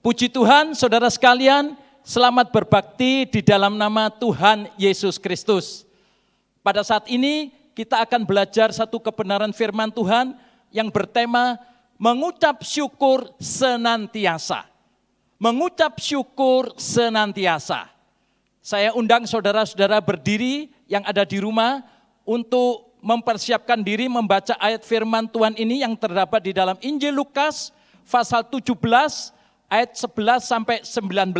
Puji Tuhan, saudara sekalian, selamat berbakti di dalam nama Tuhan Yesus Kristus. Pada saat ini kita akan belajar satu kebenaran firman Tuhan yang bertema mengucap syukur senantiasa. Mengucap syukur senantiasa. Saya undang saudara-saudara berdiri yang ada di rumah untuk mempersiapkan diri membaca ayat firman Tuhan ini yang terdapat di dalam Injil Lukas pasal 17 ayat 11 sampai 19.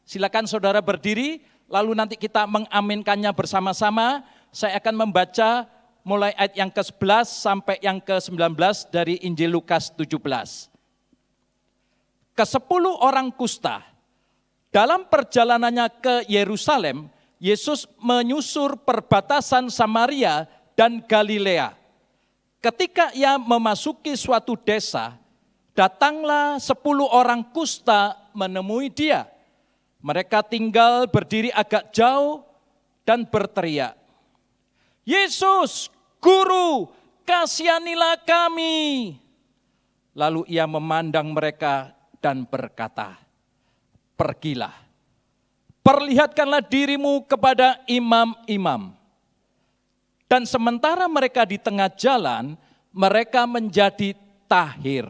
Silakan saudara berdiri, lalu nanti kita mengaminkannya bersama-sama. Saya akan membaca mulai ayat yang ke-11 sampai yang ke-19 dari Injil Lukas 17. Ke-10 orang kusta. Dalam perjalanannya ke Yerusalem, Yesus menyusur perbatasan Samaria dan Galilea. Ketika ia memasuki suatu desa, datanglah 10 orang kusta menemui dia. Mereka tinggal berdiri agak jauh dan berteriak, "Yesus, Guru, kasihanilah kami." Lalu ia memandang mereka dan berkata, "Pergilah, perlihatkanlah dirimu kepada imam-imam." Dan sementara mereka di tengah jalan, mereka menjadi tahir.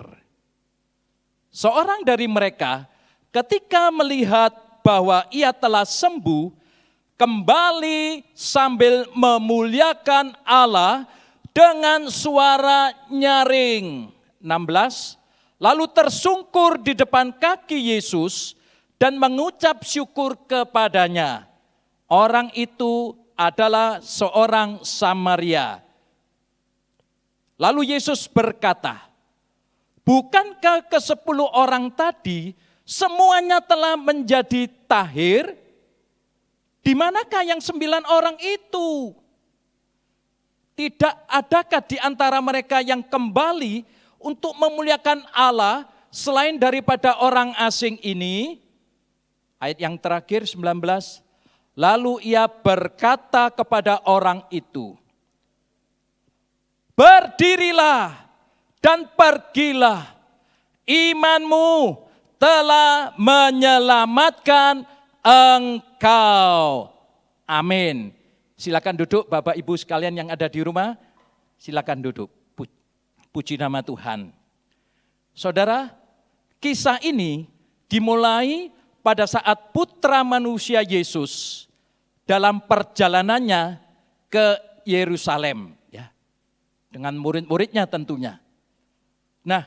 Seorang dari mereka ketika melihat bahwa ia telah sembuh, kembali sambil memuliakan Allah dengan suara nyaring. 16. Lalu tersungkur di depan kaki Yesus dan mengucap syukur kepadanya. Orang itu adalah seorang Samaria. Lalu Yesus berkata, "Bukankah ke-10 orang tadi semuanya telah menjadi tahir? Di manakah yang 9 orang itu? Tidak adakah di antara mereka yang kembali untuk memuliakan Allah selain daripada orang asing ini?" Ayat yang terakhir 19. Lalu ia berkata kepada orang itu, "Berdirilah dan pergilah, imanmu telah menyelamatkan engkau." Amin. Silakan duduk Bapak Ibu sekalian yang ada di rumah, silakan duduk. Puji nama Tuhan. Saudara, kisah ini dimulai pada saat putra manusia Yesus dalam perjalanannya ke Yerusalem, ya, dengan murid-muridnya tentunya. Nah,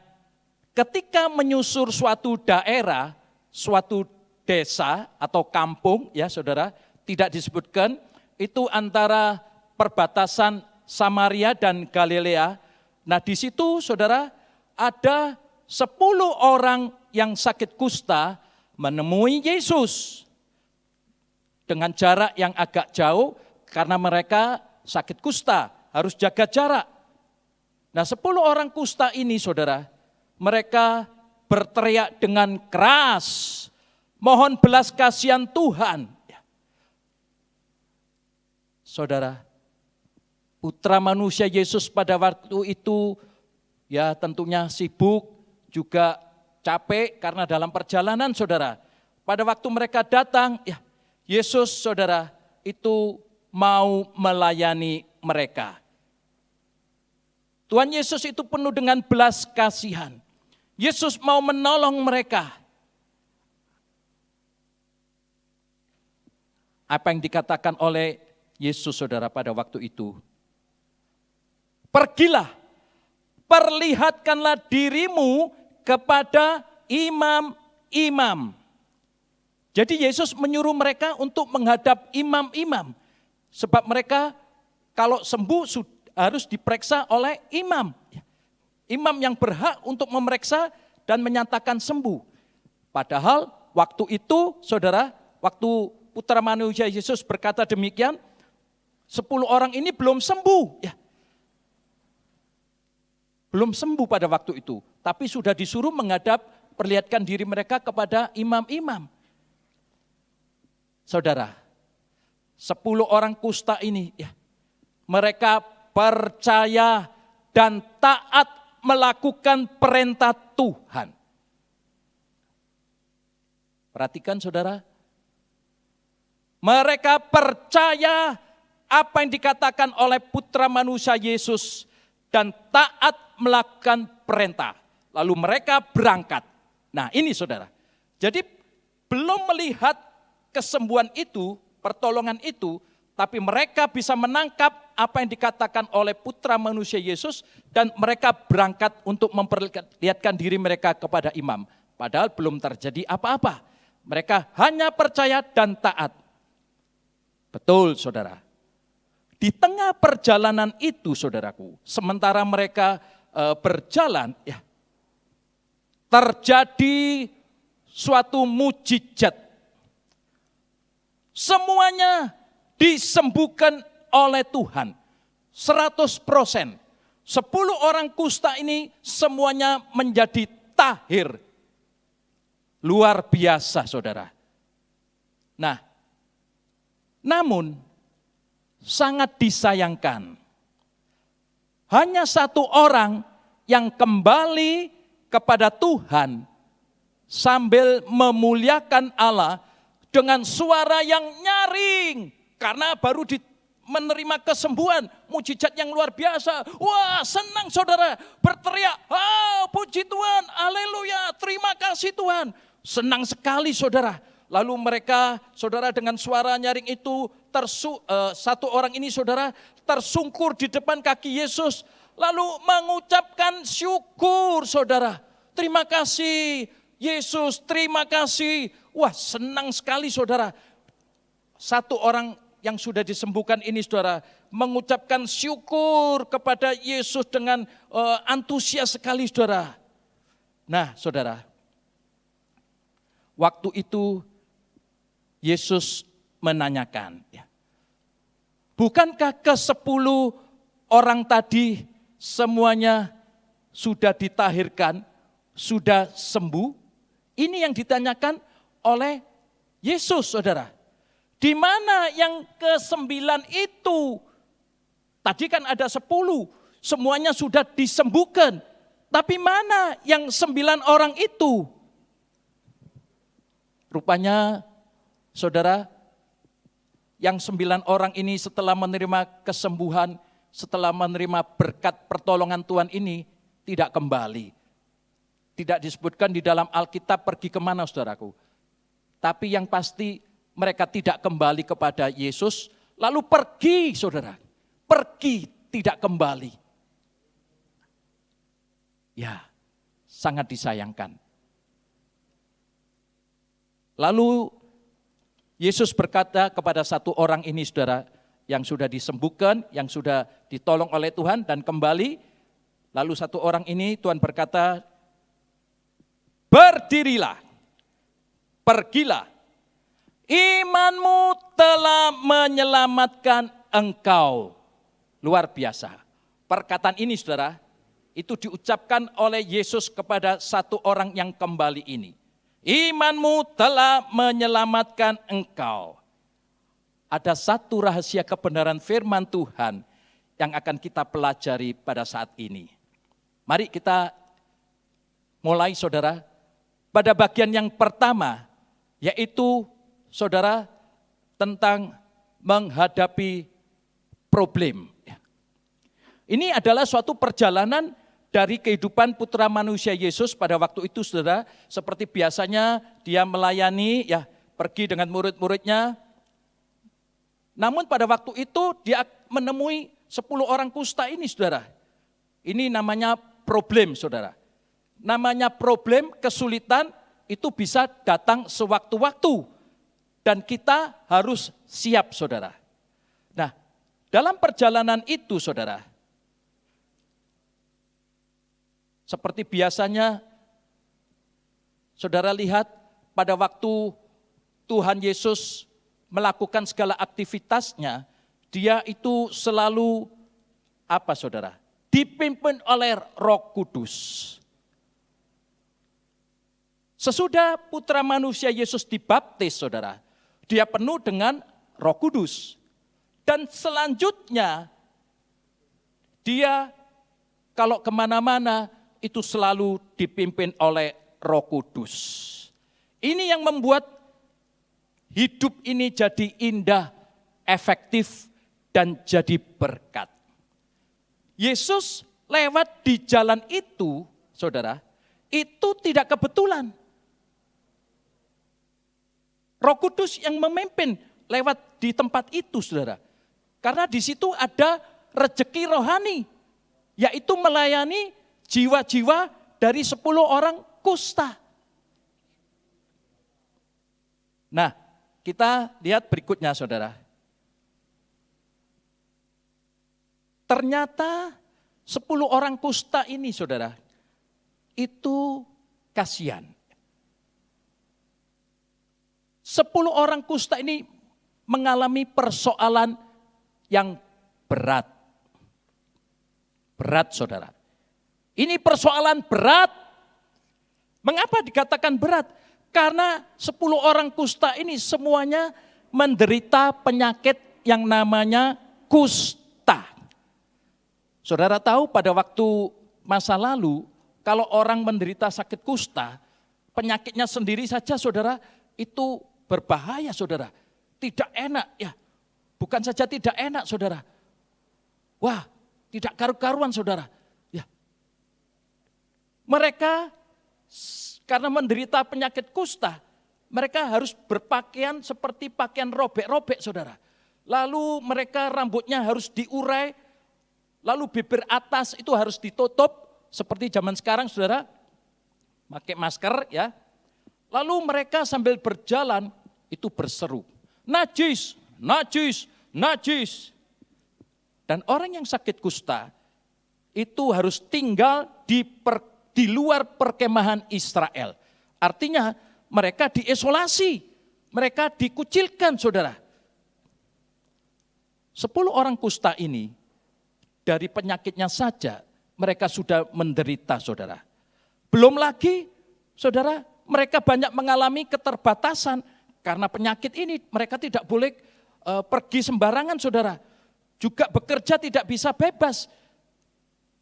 ketika menyusur suatu daerah, suatu desa atau kampung, ya saudara, tidak disebutkan, itu antara perbatasan Samaria dan Galilea. Nah di situ saudara ada 10 orang yang sakit kusta menemui Yesus. Dengan jarak yang agak jauh karena mereka sakit kusta, harus jaga jarak. Nah 10 orang kusta ini saudara, mereka berteriak dengan keras, mohon belas kasihan Tuhan. Saudara, putra manusia Yesus pada waktu itu ya tentunya sibuk, juga capek karena dalam perjalanan saudara. Pada waktu mereka datang, ya Yesus saudara itu mau melayani mereka. Tuhan Yesus itu penuh dengan belas kasihan. Yesus mau menolong mereka. Apa yang dikatakan oleh Yesus saudara pada waktu itu? Pergilah, perlihatkanlah dirimu kepada imam-imam. Jadi Yesus menyuruh mereka untuk menghadap imam-imam. Sebab mereka kalau sembuh harus diperiksa oleh imam. Imam yang berhak untuk memeriksa dan menyatakan sembuh. Padahal waktu itu saudara, waktu putra manusia Yesus berkata demikian, 10 orang ini belum sembuh. Ya. Belum sembuh pada waktu itu, tapi sudah disuruh menghadap, perlihatkan diri mereka kepada imam-imam. Saudara, 10 orang kusta ini, ya, mereka percaya dan taat melakukan perintah Tuhan. Perhatikan saudara, mereka percaya apa yang dikatakan oleh Putra Manusia Yesus dan taat melakukan perintah. Lalu mereka berangkat. Nah ini saudara, jadi belum melihat kesembuhan itu, pertolongan itu, tapi mereka bisa menangkap apa yang dikatakan oleh Putra Manusia Yesus dan mereka berangkat untuk memperlihatkan diri mereka kepada imam. Padahal belum terjadi apa-apa. Mereka hanya percaya dan taat. Betul saudara. Di tengah perjalanan itu saudaraku, sementara mereka berjalan, ya, terjadi suatu mujizat. Semuanya disembuhkan oleh Tuhan. 100%. 10 orang kusta ini semuanya menjadi tahir. Luar biasa saudara. Nah, namun sangat disayangkan. Hanya satu orang yang kembali kepada Tuhan sambil memuliakan Allah dengan suara yang nyaring. Karena baru menerima kesembuhan, mujizat yang luar biasa. Wah, senang saudara, berteriak, "Oh, puji Tuhan, haleluya, terima kasih Tuhan." Senang sekali saudara. Lalu mereka, saudara, dengan suara nyaring itu, satu orang ini saudara tersungkur di depan kaki Yesus. Lalu mengucapkan syukur saudara. Terima kasih Yesus, terima kasih. Wah, senang sekali saudara. Satu orang yang sudah disembuhkan ini saudara mengucapkan syukur kepada Yesus dengan antusias sekali saudara. Nah saudara, waktu itu Yesus menanyakan, ya, bukankah ke-10 orang tadi semuanya sudah ditahirkan, sudah sembuh? Ini yang ditanyakan oleh Yesus saudara. Di mana yang ke-9 itu? Tadi kan ada 10, semuanya sudah disembuhkan. Tapi mana yang 9 orang itu? Rupanya saudara, yang 9 orang ini setelah menerima kesembuhan, setelah menerima berkat pertolongan Tuhan ini, tidak kembali. Tidak disebutkan di dalam Alkitab pergi kemana saudaraku. Tapi yang pasti mereka tidak kembali kepada Yesus, lalu pergi saudara. Pergi tidak kembali. Ya, sangat disayangkan. Lalu Yesus berkata kepada satu orang ini saudara, yang sudah disembuhkan, yang sudah ditolong oleh Tuhan dan kembali. Lalu satu orang ini Tuhan berkata, "Berdirilah, pergilah. Imanmu telah menyelamatkan engkau." Luar biasa. Perkataan ini saudara, itu diucapkan oleh Yesus kepada satu orang yang kembali ini. Imanmu telah menyelamatkan engkau. Ada satu rahasia kebenaran firman Tuhan yang akan kita pelajari pada saat ini. Mari kita mulai saudara, pada bagian yang pertama, yaitu saudara, tentang menghadapi problem. Ini adalah suatu perjalanan dari kehidupan Putra Manusia Yesus pada waktu itu saudara. Seperti biasanya dia melayani, ya, pergi dengan murid-muridnya. Namun pada waktu itu dia menemui 10 orang kusta ini saudara. Ini namanya problem saudara. Namanya problem, kesulitan itu bisa datang sewaktu-waktu. Dan kita harus siap saudara. Nah, dalam perjalanan itu saudara, seperti biasanya saudara lihat pada waktu Tuhan Yesus melakukan segala aktivitasnya, dia itu selalu apa saudara? Dipimpin oleh Roh Kudus. Sesudah Putra Manusia Yesus dibaptis saudara, dia penuh dengan Roh Kudus. Dan selanjutnya dia kalau kemana-mana itu selalu dipimpin oleh Roh Kudus. Ini yang membuat hidup ini jadi indah, efektif, dan jadi berkat. Yesus lewat di jalan itu, saudara, itu tidak kebetulan. Roh Kudus yang memimpin lewat di tempat itu, saudara. Karena di situ ada rezeki rohani, yaitu melayani jiwa-jiwa dari 10 orang kusta. Nah, kita lihat berikutnya, saudara. Ternyata 10 orang kusta ini, saudara, itu kasihan. 10 orang kusta ini mengalami persoalan yang berat. Berat, saudara. Ini persoalan berat. Mengapa dikatakan berat? Karena 10 orang kusta ini semuanya menderita penyakit yang namanya kusta. Saudara tahu pada waktu masa lalu, kalau orang menderita sakit kusta, penyakitnya sendiri saja, saudara, itu berbahaya, saudara. Tidak enak, ya. Bukan saja tidak enak, saudara. Wah, tidak karu-karuan, saudara. Ya. Mereka karena menderita penyakit kusta, mereka harus berpakaian seperti pakaian robek-robek, saudara. Lalu mereka rambutnya harus diurai, lalu bibir atas itu harus ditutup, seperti zaman sekarang, saudara, pakai masker, ya. Lalu mereka sambil berjalan itu berseru, najis, najis, najis. Dan orang yang sakit kusta itu harus tinggal di luar perkemahan Israel. Artinya mereka diisolasi, mereka dikucilkan, saudara. 10 orang kusta ini dari penyakitnya saja mereka sudah menderita, saudara. Belum lagi, saudara, mereka banyak mengalami keterbatasan karena penyakit ini. Mereka tidak boleh pergi sembarangan, saudara. Juga bekerja tidak bisa bebas.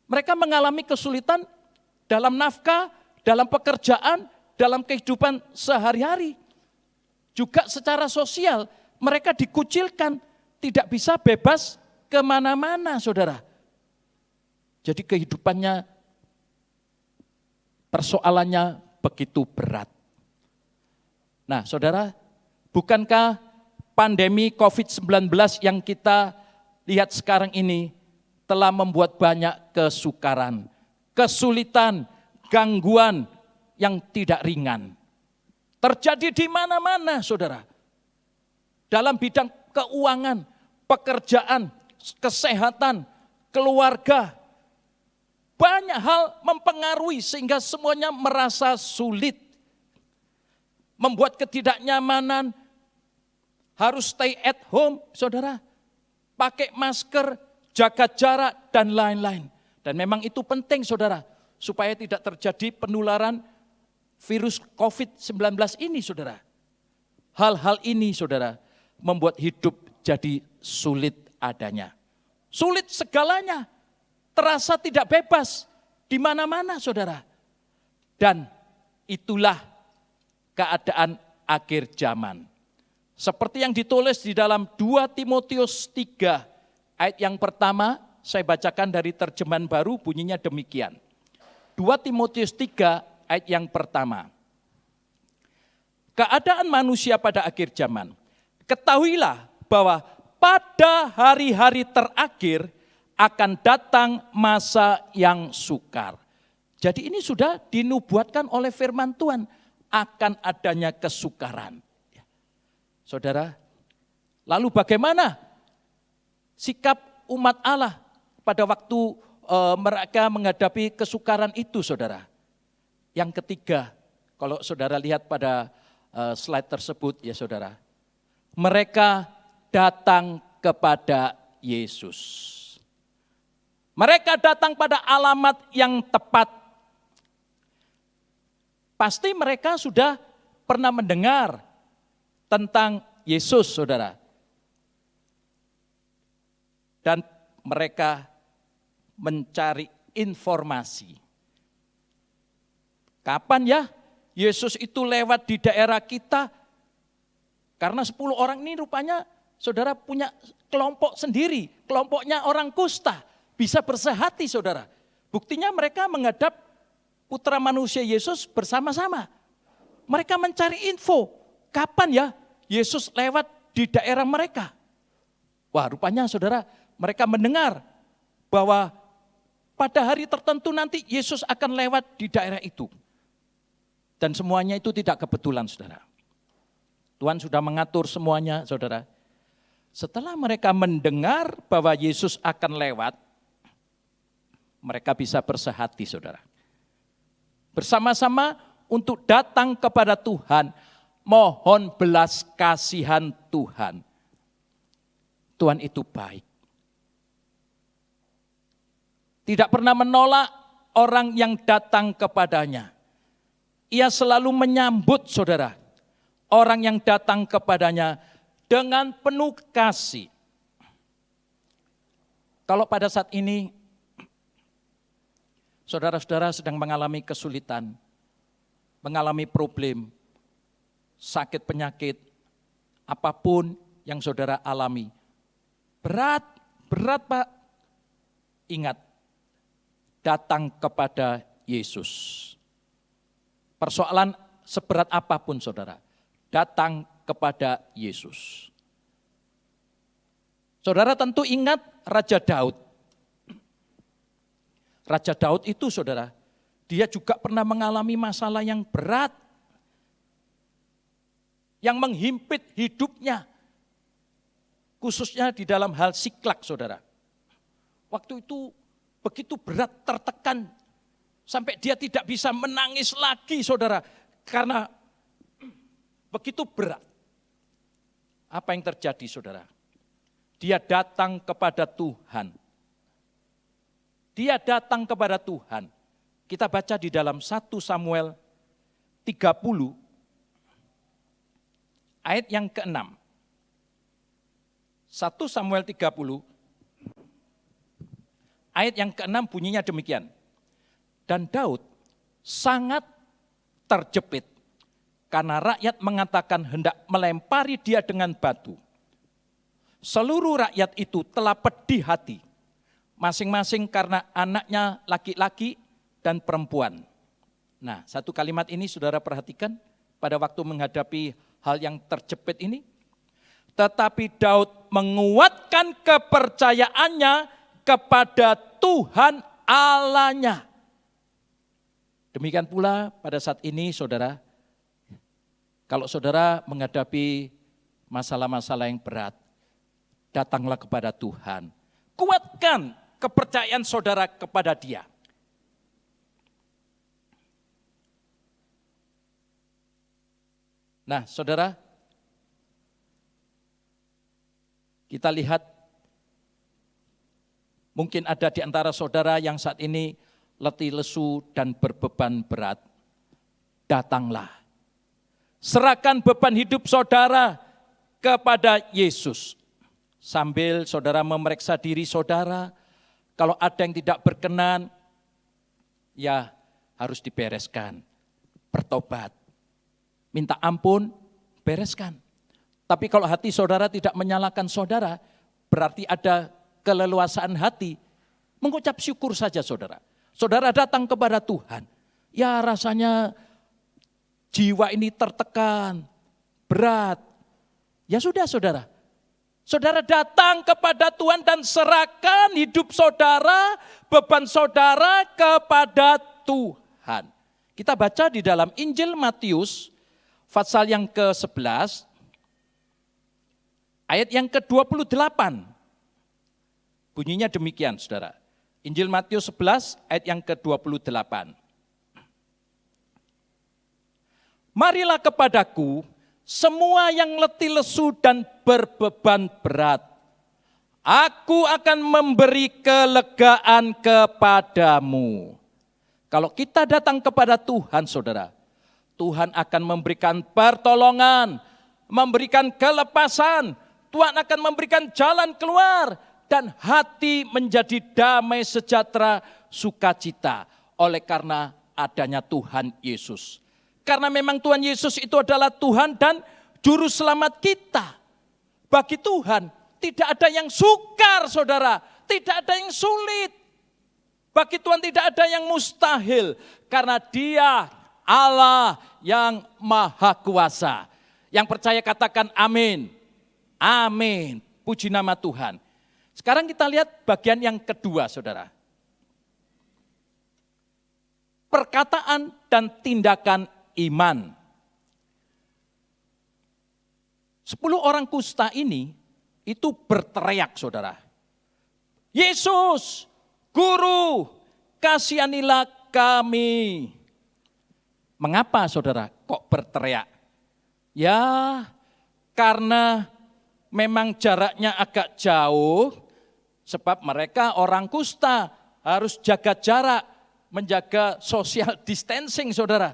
Mereka mengalami kesulitan dalam nafkah, dalam pekerjaan, dalam kehidupan sehari-hari. Juga secara sosial, mereka dikucilkan, tidak bisa bebas kemana-mana, saudara. Jadi kehidupannya, persoalannya begitu berat. Nah, saudara, bukankah pandemi COVID-19 yang kita lihat sekarang ini telah membuat banyak kesukaran, kesulitan, gangguan yang tidak ringan. Terjadi di mana-mana, saudara. Dalam bidang keuangan, pekerjaan, kesehatan, keluarga. Banyak hal mempengaruhi sehingga semuanya merasa sulit. Membuat ketidaknyamanan, harus stay at home, saudara. Pakai masker, jaga jarak, dan lain-lain. Dan memang itu penting, saudara, supaya tidak terjadi penularan virus COVID-19 ini, saudara. Hal-hal ini, saudara, membuat hidup jadi sulit adanya. Sulit segalanya, terasa tidak bebas di mana-mana, saudara. Dan itulah keadaan akhir zaman. Seperti yang ditulis di dalam 2 Timotius 3 ayat yang pertama, saya bacakan dari terjemahan baru, bunyinya demikian. 2 Timotius 3 ayat yang pertama. Keadaan manusia pada akhir zaman. Ketahuilah bahwa pada hari-hari terakhir akan datang masa yang sukar. Jadi ini sudah dinubuatkan oleh firman Tuhan, akan adanya kesukaran. Saudara, lalu bagaimana sikap umat Allah pada waktu mereka menghadapi kesukaran itu, saudara? Yang ketiga, kalau saudara lihat pada slide tersebut, ya saudara, mereka datang kepada Yesus. Mereka datang pada alamat yang tepat. Pasti mereka sudah pernah mendengar tentang Yesus, saudara. Dan mereka mencari informasi. Kapan ya Yesus itu lewat di daerah kita. Karena 10 orang ini rupanya saudara punya kelompok sendiri. Kelompoknya orang kusta. Bisa bersehati saudara. Buktinya mereka menghadap putra manusia Yesus bersama-sama. Mereka mencari info. Kapan ya Yesus lewat di daerah mereka? Wah, rupanya saudara, mereka mendengar bahwa pada hari tertentu nanti Yesus akan lewat di daerah itu. Dan semuanya itu tidak kebetulan, saudara. Tuhan sudah mengatur semuanya, saudara. Setelah mereka mendengar bahwa Yesus akan lewat, mereka bisa bersehati, saudara. Bersama-sama untuk datang kepada Tuhan, mohon belas kasihan Tuhan. Tuhan itu baik. Tidak pernah menolak orang yang datang kepadanya. Ia selalu menyambut saudara, orang yang datang kepadanya dengan penuh kasih. Kalau pada saat ini, saudara-saudara sedang mengalami kesulitan, mengalami problem, sakit penyakit, apapun yang saudara alami. Berat Pak. Ingat, datang kepada Yesus. Persoalan seberat apapun saudara, datang kepada Yesus. Saudara tentu ingat Raja Daud. Raja Daud itu saudara, dia juga pernah mengalami masalah yang berat, yang menghimpit hidupnya, khususnya di dalam hal siklak saudara. Waktu itu begitu berat, tertekan, sampai dia tidak bisa menangis lagi saudara, karena begitu berat. Apa yang terjadi saudara? Dia datang kepada Tuhan. Dia datang kepada Tuhan. Kita baca di dalam 1 Samuel 30, ayat yang ke-6. 1 Samuel 30, ayat yang ke-6 bunyinya demikian. Dan Daud sangat terjepit karena rakyat mengatakan hendak melempari dia dengan batu. Seluruh rakyat itu telah pedih hati, masing-masing karena anaknya laki-laki dan perempuan. Nah, satu kalimat ini saudara perhatikan pada waktu menghadapi hal yang terjepit ini. Tetapi Daud menguatkan kepercayaannya kepada Tuhan Allahnya. Demikian pula pada saat ini saudara, kalau saudara menghadapi masalah-masalah yang berat, datanglah kepada Tuhan. Kuatkan kepercayaan saudara kepada Dia. Nah saudara, kita lihat mungkin ada di antara saudara yang saat ini letih lesu dan berbeban berat. Datanglah. Serahkan beban hidup saudara kepada Yesus. Sambil saudara memeriksa diri saudara, kalau ada yang tidak berkenan, ya harus dibereskan. Bertobat. Minta ampun, bereskan. Tapi kalau hati saudara tidak menyalahkan saudara, berarti ada keleluasaan hati. Mengucap syukur saja saudara. Saudara datang kepada Tuhan. Ya rasanya jiwa ini tertekan, berat. Ya sudah saudara. Saudara datang kepada Tuhan dan serahkan hidup saudara, beban saudara kepada Tuhan. Kita baca di dalam Injil Matius, pasal yang ke-11, ayat yang ke-28. Bunyinya demikian saudara. Injil Matius 11 ayat yang ke-28. Marilah kepadaku semua yang letih lesu dan berbeban berat. Aku akan memberi kelegaan kepadamu. Kalau kita datang kepada Tuhan saudara, Tuhan akan memberikan pertolongan, memberikan kelepasan, Tuhan akan memberikan jalan keluar, dan hati menjadi damai sejahtera sukacita oleh karena adanya Tuhan Yesus. Karena memang Tuhan Yesus itu adalah Tuhan dan Juru Selamat kita. Bagi Tuhan tidak ada yang sukar, saudara. Tidak ada yang sulit. Bagi Tuhan tidak ada yang mustahil. Karena Dia Allah yang Maha Kuasa. Yang percaya katakan amin. Amin. Puji nama Tuhan. Sekarang kita lihat bagian yang kedua, saudara. Perkataan dan tindakan iman. 10 orang kusta ini itu berteriak, saudara. Yesus, Guru, kasihanilah kami. Mengapa, saudara, kok berteriak? Ya, karena memang jaraknya agak jauh, sebab mereka orang kusta harus jaga jarak, menjaga social distancing, saudara.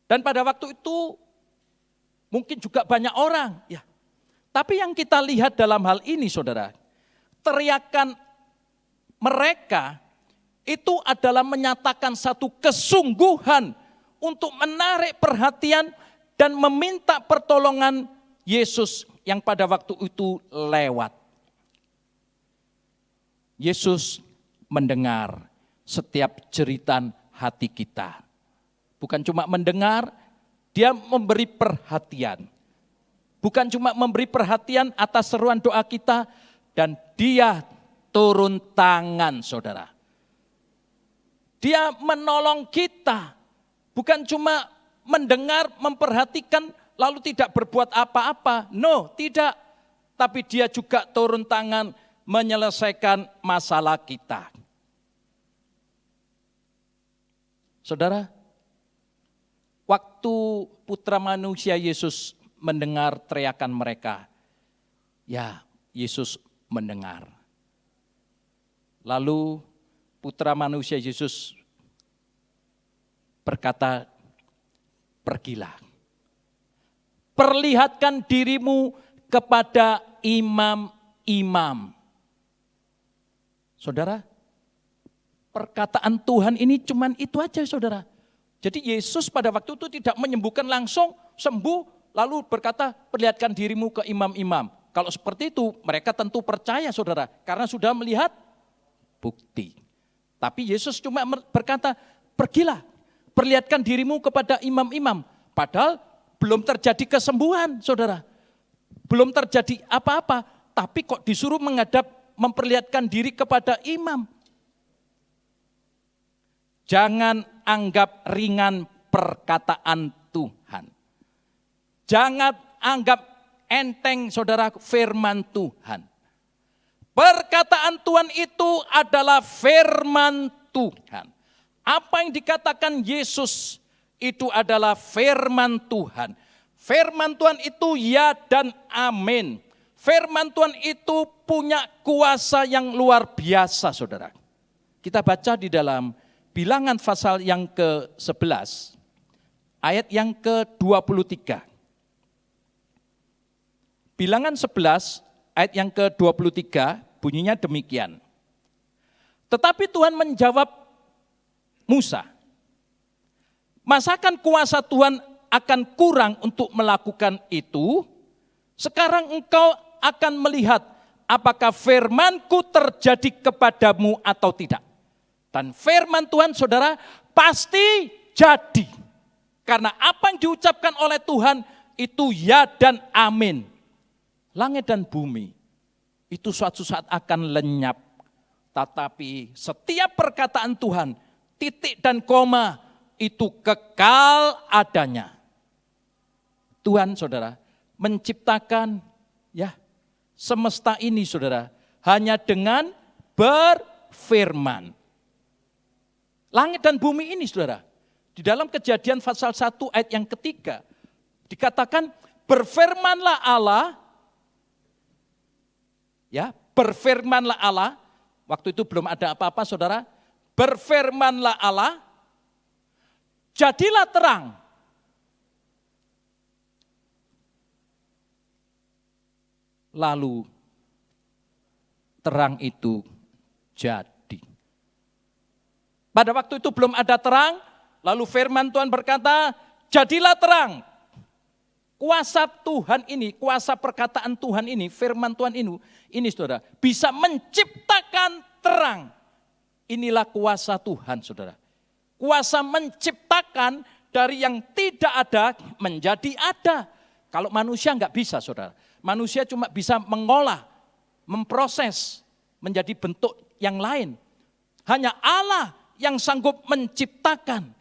Dan pada waktu itu mungkin juga banyak orang, ya. Tapi yang kita lihat dalam hal ini, saudara, teriakan mereka itu adalah menyatakan satu kesungguhan untuk menarik perhatian dan meminta pertolongan Yesus yang pada waktu itu lewat. Yesus mendengar setiap jeritan hati kita. Bukan cuma mendengar, Dia memberi perhatian. Bukan cuma memberi perhatian atas seruan doa kita, dan Dia turun tangan, saudara. Dia menolong kita. Bukan cuma mendengar, memperhatikan, lalu tidak berbuat apa-apa. No, tidak. Tapi Dia juga turun tangan menyelesaikan masalah kita. Saudara, waktu Putra Manusia Yesus mendengar teriakan mereka, ya, Yesus mendengar. Lalu Putra Manusia Yesus berkata, pergilah. Perlihatkan dirimu kepada imam-imam. Saudara, perkataan Tuhan ini cuman itu aja, saudara. Jadi Yesus pada waktu itu tidak menyembuhkan langsung, sembuh, lalu berkata, perlihatkan dirimu ke imam-imam. Kalau seperti itu, mereka tentu percaya, saudara, karena sudah melihat bukti. Tapi Yesus cuma berkata, pergilah, perlihatkan dirimu kepada imam-imam. Padahal belum terjadi kesembuhan, saudara. Belum terjadi apa-apa, tapi kok disuruh memperlihatkan diri kepada imam. Jangan anggap ringan perkataan Tuhan. Jangan anggap enteng, saudara, firman Tuhan. Perkataan Tuhan itu adalah firman Tuhan. Apa yang dikatakan Yesus itu adalah firman Tuhan. Firman Tuhan itu ya dan amin. Firman Tuhan itu punya kuasa yang luar biasa, saudara. Kita baca di dalam Bilangan pasal yang ke-11, ayat yang ke-23. Bilangan 11, ayat yang ke-23, bunyinya demikian. Tetapi Tuhan menjawab Musa, masakan kuasa Tuhan akan kurang untuk melakukan itu? Sekarang engkau akan melihat apakah firmanku terjadi kepadamu atau tidak. Dan firman Tuhan, saudara, pasti jadi. Karena apa yang diucapkan oleh Tuhan itu ya dan amin. Langit dan bumi itu suatu saat akan lenyap. Tetapi setiap perkataan Tuhan, titik dan koma, itu kekal adanya. Tuhan, saudara, menciptakan ya semesta ini, saudara, hanya dengan berfirman. Langit dan bumi ini, saudara, di dalam Kejadian pasal 1 ayat yang ketiga, dikatakan berfirmanlah Allah, ya, berfirmanlah Allah, waktu itu belum ada apa-apa, saudara, berfirmanlah Allah, jadilah terang. Lalu terang itu jadi. Pada waktu itu belum ada terang, Lalu firman Tuhan berkata, jadilah terang. Kuasa Tuhan ini, kuasa perkataan Tuhan ini, firman Tuhan ini saudara, bisa menciptakan terang. Inilah kuasa Tuhan saudara. Kuasa menciptakan dari yang tidak ada menjadi ada. Kalau manusia enggak bisa saudara. Manusia cuma bisa mengolah, memproses menjadi bentuk yang lain. Hanya Allah yang sanggup menciptakan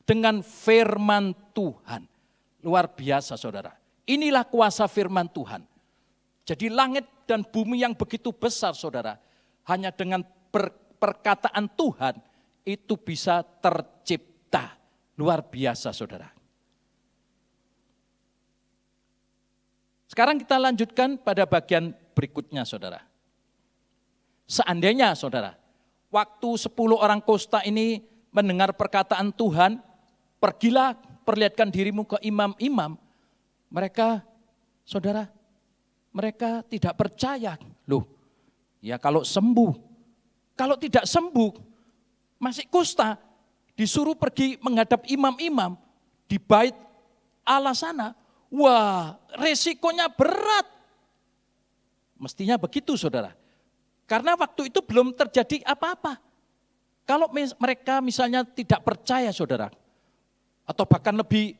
dengan firman Tuhan. Luar biasa saudara. Inilah kuasa firman Tuhan. Jadi langit dan bumi yang begitu besar saudara. Hanya dengan perkataan Tuhan itu bisa tercipta. Luar biasa saudara. Sekarang kita lanjutkan pada bagian berikutnya saudara. Seandainya saudara, waktu 10 orang kusta ini mendengar perkataan Tuhan, pergilah perlihatkan dirimu ke imam-imam. Mereka, saudara, mereka tidak percaya. Loh, ya kalau sembuh. Kalau tidak sembuh, masih kusta, disuruh pergi menghadap imam-imam di bait Allah sana. Wah, resikonya berat. Mestinya begitu, saudara. Karena waktu itu belum terjadi apa-apa. Kalau mereka misalnya tidak percaya, saudara, atau bahkan lebih,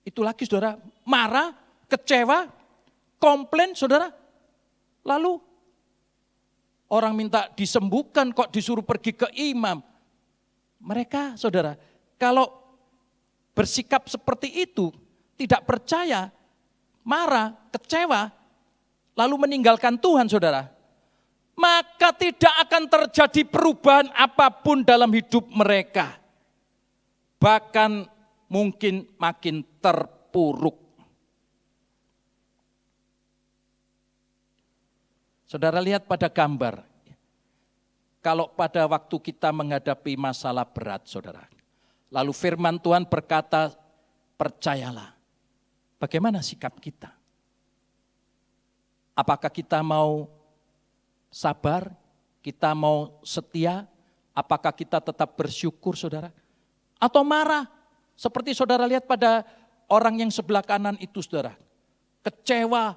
itu lagi saudara, marah, kecewa, komplain saudara. Lalu orang minta disembuhkan kok disuruh pergi ke imam. Mereka saudara, kalau bersikap seperti itu, tidak percaya, marah, kecewa, lalu meninggalkan Tuhan saudara, maka tidak akan terjadi perubahan apapun dalam hidup mereka. Bahkan mungkin makin terpuruk. Saudara lihat pada gambar. Kalau pada waktu kita menghadapi masalah berat saudara. Lalu firman Tuhan berkata, percayalah. Bagaimana sikap kita? Apakah kita mau sabar? Kita mau setia? Apakah kita tetap bersyukur saudara? Atau marah, seperti saudara lihat pada orang yang sebelah kanan itu saudara. Kecewa,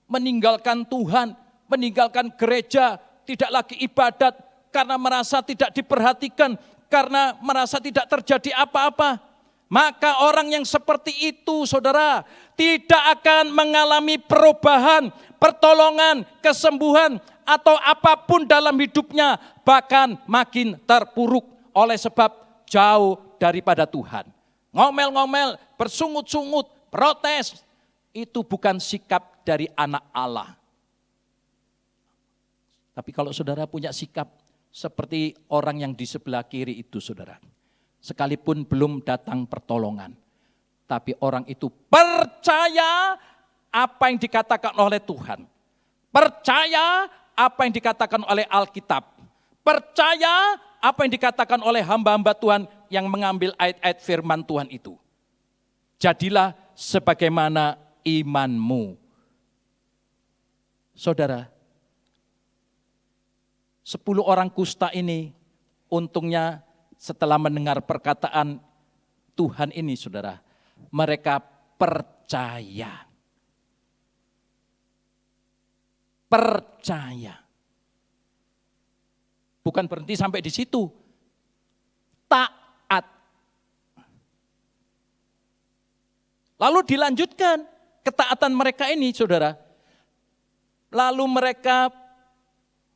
meninggalkan Tuhan, meninggalkan gereja, tidak lagi ibadat, karena merasa tidak diperhatikan, karena merasa tidak terjadi apa-apa. Maka orang yang seperti itu saudara, tidak akan mengalami perubahan, pertolongan, kesembuhan, atau apapun dalam hidupnya, bahkan makin terpuruk oleh sebab jauh daripada Tuhan. Ngomel-ngomel, bersungut-sungut, protes, itu bukan sikap dari anak Allah. Tapi kalau saudara punya sikap seperti orang yang di sebelah kiri itu saudara, sekalipun belum datang pertolongan, tapi orang itu percaya apa yang dikatakan oleh Tuhan, percaya apa yang dikatakan oleh Alkitab, percaya apa yang dikatakan oleh hamba-hamba Tuhan yang mengambil ayat-ayat firman Tuhan itu. Jadilah sebagaimana imanmu. Saudara, 10 orang kusta ini untungnya setelah mendengar perkataan Tuhan ini saudara, mereka percaya. Percaya. Bukan berhenti sampai di situ. Taat. Lalu dilanjutkan ketaatan mereka ini saudara. Lalu mereka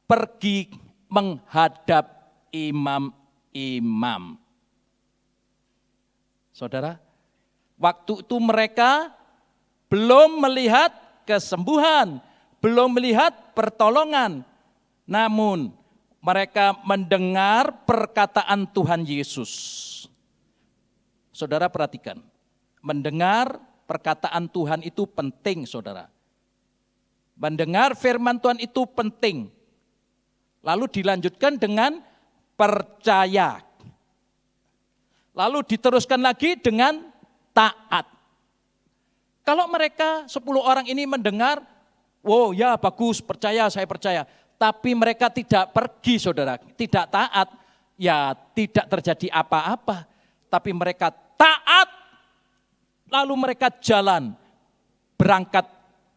pergi menghadap imam-imam. Saudara, waktu itu mereka belum melihat kesembuhan, belum melihat pertolongan. Namun mereka mendengar perkataan Tuhan Yesus. Saudara perhatikan, mendengar perkataan Tuhan itu penting saudara. Mendengar firman Tuhan itu penting. Lalu dilanjutkan dengan percaya. Lalu diteruskan lagi dengan taat. Kalau mereka 10 orang ini mendengar, oh ya bagus, percaya, saya percaya. Tapi mereka tidak pergi saudara, tidak taat. ya tidak terjadi apa-apa. Tapi mereka taat, lalu mereka jalan, berangkat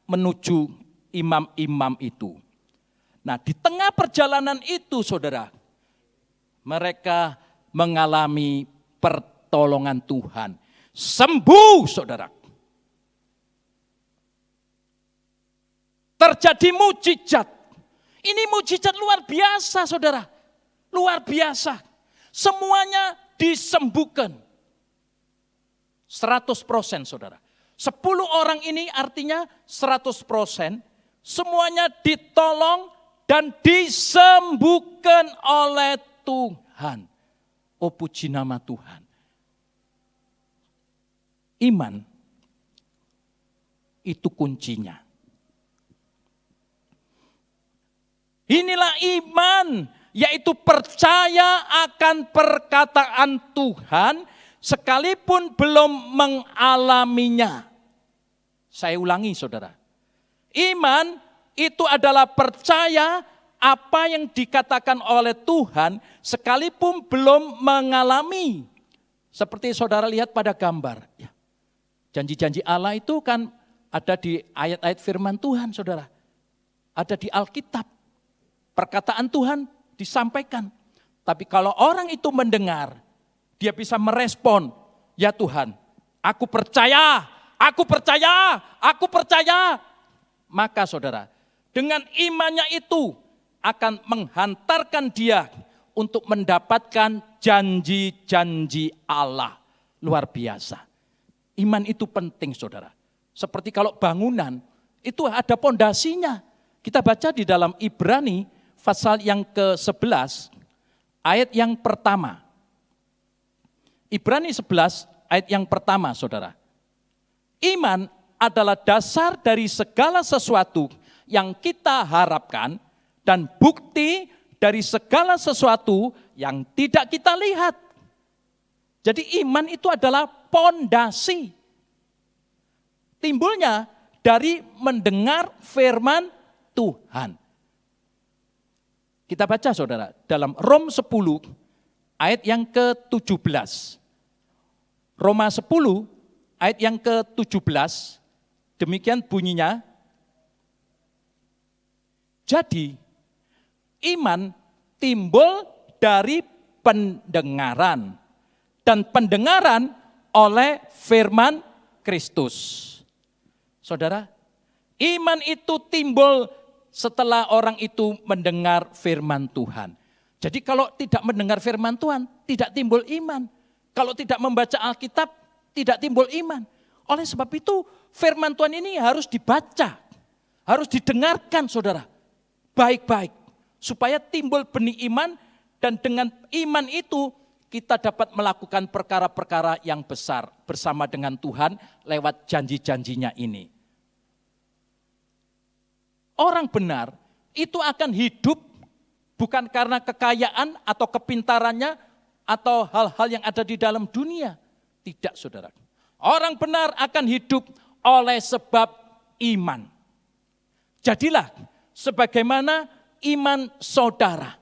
menuju imam-imam itu. Nah, di tengah perjalanan itu, saudara, mereka mengalami pertolongan Tuhan. Sembuh, saudara. Terjadi mujizat. Ini mujizat luar biasa, saudara. Luar biasa. Semuanya disembuhkan. 100%, saudara. 10 orang ini artinya 100%. Semuanya ditolong dan disembuhkan oleh Tuhan. Oh, puji nama Tuhan. Iman itu kuncinya. Inilah iman, yaitu percaya akan perkataan Tuhan sekalipun belum mengalaminya. Saya ulangi, saudara. Iman itu adalah percaya apa yang dikatakan oleh Tuhan sekalipun belum mengalami. Seperti saudara lihat pada gambar. Janji-janji Allah itu kan ada di ayat-ayat firman Tuhan, saudara. Ada di Alkitab. Perkataan Tuhan disampaikan. Tapi kalau orang itu mendengar, dia bisa merespon, ya Tuhan, aku percaya, aku percaya, aku percaya. Maka saudara, dengan imannya itu akan menghantarkan dia untuk mendapatkan janji-janji Allah. Luar biasa. Iman itu penting, saudara. Seperti kalau bangunan, itu ada pondasinya. Kita baca di dalam Ibrani, pasal yang ke-11, ayat yang pertama. Ibrani 11, ayat yang pertama, saudara. Iman adalah dasar dari segala sesuatu yang kita harapkan dan bukti dari segala sesuatu yang tidak kita lihat. Jadi iman itu adalah pondasi. Timbulnya dari mendengar firman Tuhan. Kita baca, saudara, dalam Rom 10 ayat yang ke-17. Roma 10 ayat yang ke-17, demikian bunyinya. Jadi iman timbul dari pendengaran, dan pendengaran oleh firman Kristus. Saudara, iman itu timbul setelah orang itu mendengar firman Tuhan. Jadi kalau tidak mendengar firman Tuhan, tidak timbul iman. Kalau tidak membaca Alkitab, tidak timbul iman. Oleh sebab itu, firman Tuhan ini harus dibaca, harus didengarkan, saudara. Baik-baik, supaya timbul benih iman, dan dengan iman itu kita dapat melakukan perkara-perkara yang besar bersama dengan Tuhan lewat janji-janjinya ini. Orang benar itu akan hidup bukan karena kekayaan atau kepintarannya atau hal-hal yang ada di dalam dunia. Tidak, saudara. Orang benar akan hidup oleh sebab iman. Jadilah sebagaimana iman saudara.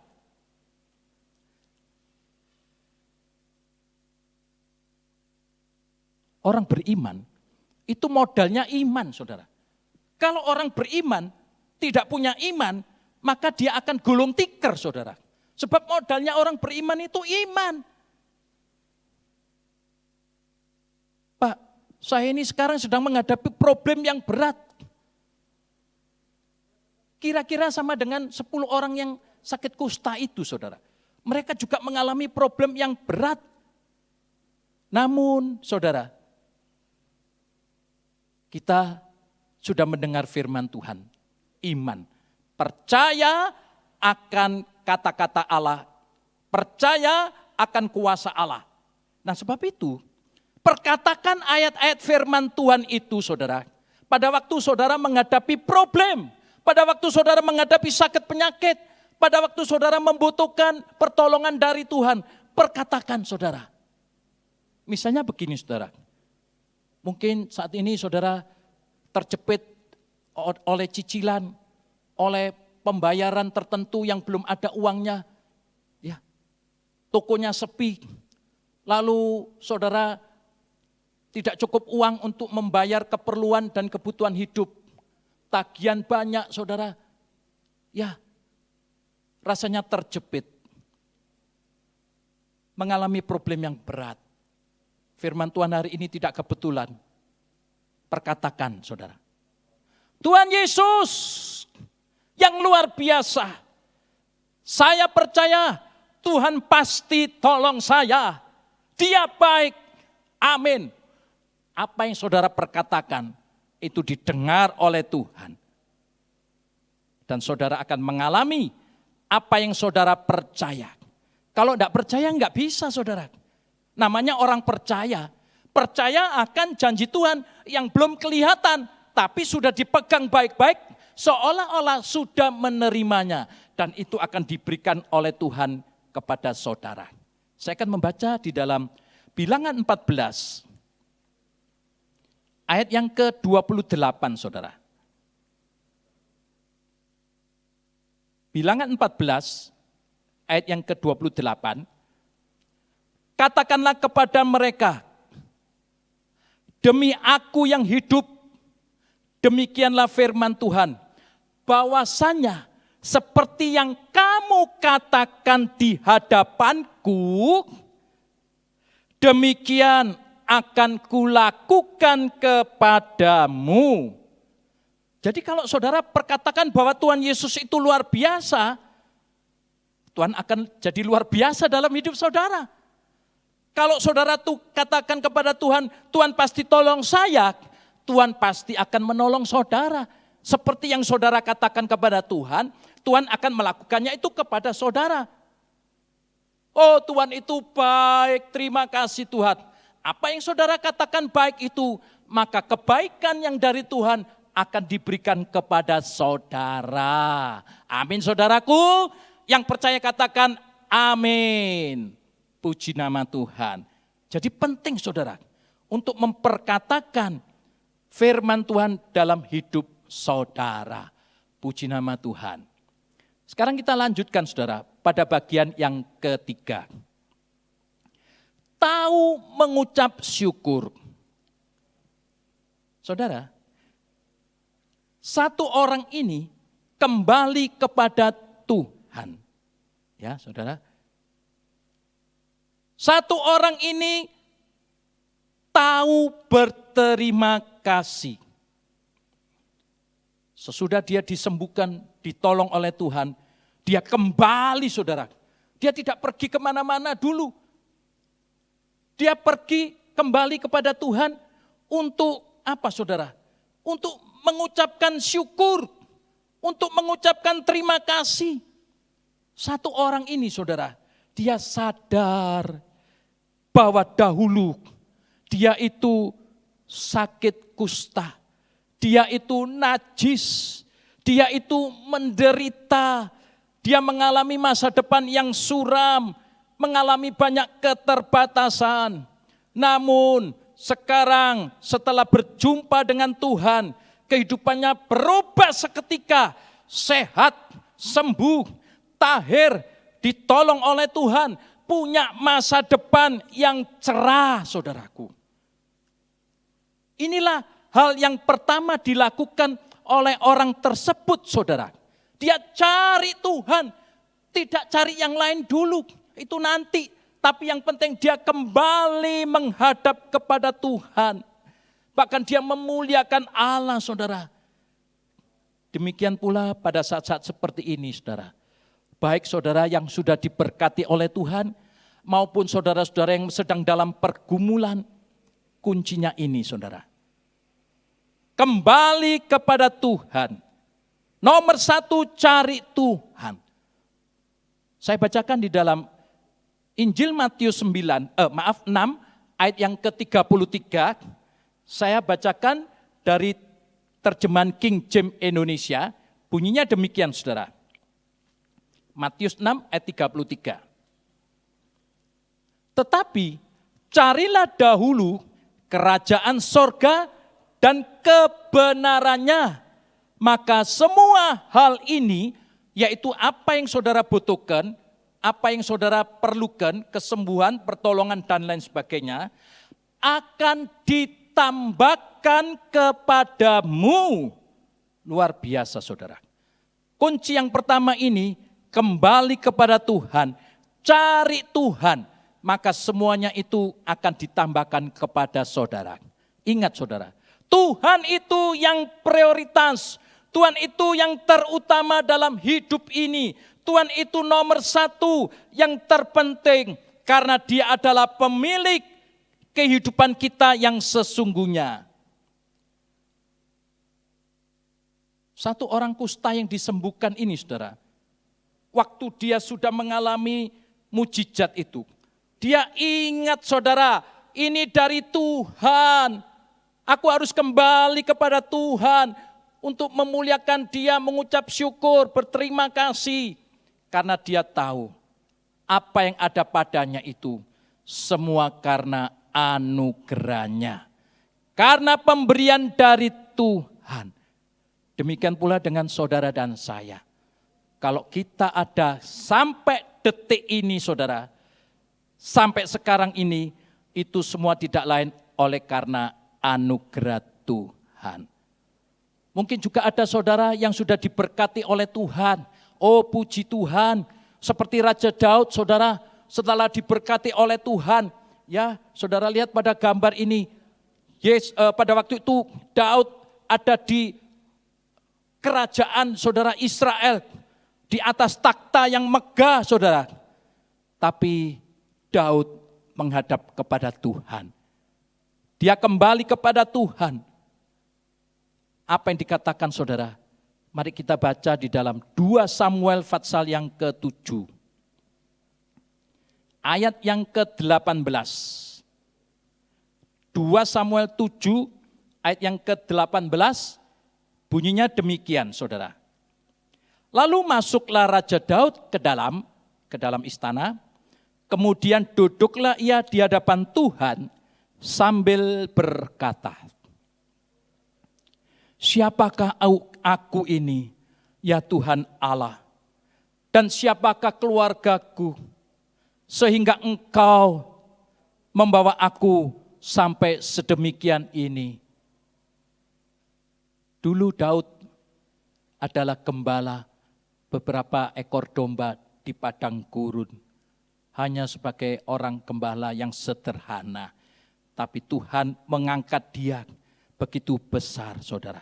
Orang beriman itu modalnya iman, saudara. Kalau orang beriman tidak punya iman, maka dia akan gulung tikar, saudara. Sebab modalnya orang beriman itu iman. Pak, saya ini sekarang sedang menghadapi problem yang berat. Kira-kira sama dengan 10 orang yang sakit kusta itu, saudara. Mereka juga mengalami problem yang berat. Namun, saudara, kita sudah mendengar firman Tuhan. Iman, percaya akan kata-kata Allah, percaya akan kuasa Allah. Nah, sebab itu, perkatakan ayat-ayat firman Tuhan itu, saudara. Pada waktu saudara menghadapi problem, pada waktu saudara menghadapi sakit penyakit, pada waktu saudara membutuhkan pertolongan dari Tuhan, perkatakan, saudara. Misalnya begini, saudara. Mungkin saat ini saudara terjepit oleh cicilan, oleh pembayaran tertentu yang belum ada uangnya. Ya. tokonya sepi, lalu saudara tidak cukup uang untuk membayar keperluan dan kebutuhan hidup, tagihan banyak saudara, ya rasanya terjepit, mengalami problem yang berat. Firman Tuhan hari ini tidak kebetulan, perkatakan saudara, Tuhan Yesus yang luar biasa, saya percaya Tuhan pasti tolong saya, Dia baik, amin. Apa yang saudara perkatakan itu didengar oleh Tuhan. Dan saudara akan mengalami apa yang saudara percaya. Kalau tidak percaya enggak bisa saudara. Namanya orang percaya. Percaya akan janji Tuhan yang belum kelihatan, tapi sudah dipegang baik-baik, seolah-olah sudah menerimanya. Dan itu akan diberikan oleh Tuhan kepada saudara. Saya akan membaca di dalam Bilangan 14. Ayat yang ke-28 saudara. Bilangan 14 ayat yang ke-28. Katakanlah kepada mereka, demi aku yang hidup, demikianlah firman Tuhan, bahwasanya seperti yang kamu katakan di hadapanku, demikian akan kulakukan kepadamu. Jadi kalau saudara perkatakan bahwa Tuhan Yesus itu luar biasa, Tuhan akan jadi luar biasa dalam hidup saudara. Kalau saudara tuh katakan kepada Tuhan, Tuhan pasti tolong saya, Tuhan pasti akan menolong saudara. Seperti yang saudara katakan kepada Tuhan, Tuhan akan melakukannya itu kepada saudara. Oh Tuhan itu baik, terima kasih Tuhan. Apa yang saudara katakan baik itu, maka kebaikan yang dari Tuhan akan diberikan kepada saudara. Amin saudaraku, yang percaya katakan amin. Puji nama Tuhan. Jadi penting saudara, untuk memperkatakan firman Tuhan dalam hidup saudara. Puji nama Tuhan. Sekarang kita lanjutkan saudara, pada bagian yang ketiga. Tahu mengucap syukur. Saudara, satu orang ini kembali kepada Tuhan. Ya, saudara. Satu orang ini tahu berterima kasih. Sesudah dia disembuhkan, ditolong oleh Tuhan, dia kembali saudara. Dia tidak pergi kemana-mana dulu. Dia pergi kembali kepada Tuhan untuk apa saudara? Untuk mengucapkan syukur, untuk mengucapkan terima kasih. Satu orang ini saudara, dia sadar bahwa dahulu dia itu sakit kusta, dia itu najis, dia itu menderita, dia mengalami masa depan yang suram, mengalami banyak keterbatasan. Namun sekarang setelah berjumpa dengan Tuhan, kehidupannya berubah seketika, sehat, sembuh, tahir, ditolong oleh Tuhan, punya masa depan yang cerah saudaraku. Inilah hal yang pertama dilakukan oleh orang tersebut saudara. Dia cari Tuhan, tidak cari yang lain dulu. Itu nanti, tapi yang penting dia kembali menghadap kepada Tuhan. Bahkan dia memuliakan Allah saudara. Demikian pula pada saat-saat seperti ini saudara. Baik saudara yang sudah diberkati oleh Tuhan, maupun saudara-saudara yang sedang dalam pergumulan, kuncinya ini saudara. Kembali kepada Tuhan. Nomor satu, cari Tuhan. Saya bacakan di dalam Injil Matius 6 ayat yang ke-33. Saya bacakan dari terjemahan King James Indonesia. Bunyinya demikian saudara. Matius 6 ayat 33. Tetapi carilah dahulu kerajaan sorga dan kebenarannya. Maka semua hal ini, yaitu apa yang saudara butuhkan, apa yang saudara perlukan, kesembuhan, pertolongan dan lain sebagainya, akan ditambahkan kepadamu. Luar biasa saudara. Kunci yang pertama ini, kembali kepada Tuhan, cari Tuhan, maka semuanya itu akan ditambahkan kepada saudara. Ingat saudara, Tuhan itu yang prioritas, Tuhan itu yang terutama dalam hidup ini. Tuhan itu nomor satu yang terpenting, karena Dia adalah pemilik kehidupan kita yang sesungguhnya. Satu orang kusta yang disembuhkan ini saudara, waktu dia sudah mengalami mujizat itu, dia ingat saudara, ini dari Tuhan. Aku harus kembali kepada Tuhan untuk memuliakan Dia, mengucap syukur, berterima kasih. Karena dia tahu apa yang ada padanya itu semua karena anugerahnya. Karena pemberian dari Tuhan. Demikian pula dengan saudara dan saya. Kalau kita ada sampai detik ini saudara, sampai sekarang ini, itu semua tidak lain oleh karena anugerah Tuhan. Mungkin juga ada saudara yang sudah diberkati oleh Tuhan. Oh puji Tuhan, seperti Raja Daud saudara, setelah diberkati oleh Tuhan. Ya saudara lihat pada gambar ini, pada waktu itu Daud ada di kerajaan saudara Israel, di atas takhta yang megah saudara. Tapi Daud menghadap kepada Tuhan. Dia kembali kepada Tuhan. Apa yang dikatakan saudara? Mari kita baca di dalam 2 Samuel pasal yang ke-7. Ayat yang ke-18. 2 Samuel 7 ayat yang ke-18 bunyinya demikian saudara. Lalu masuklah Raja Daud ke dalam istana, kemudian duduklah ia di hadapan Tuhan sambil berkata, siapakah aku ini, ya Tuhan Allah, dan siapakah keluargaku, sehingga Engkau membawa aku sampai sedemikian ini. Dulu Daud adalah gembala beberapa ekor domba di padang gurun. Hanya sebagai orang gembala yang sederhana. Tapi Tuhan mengangkat dia begitu besar saudara.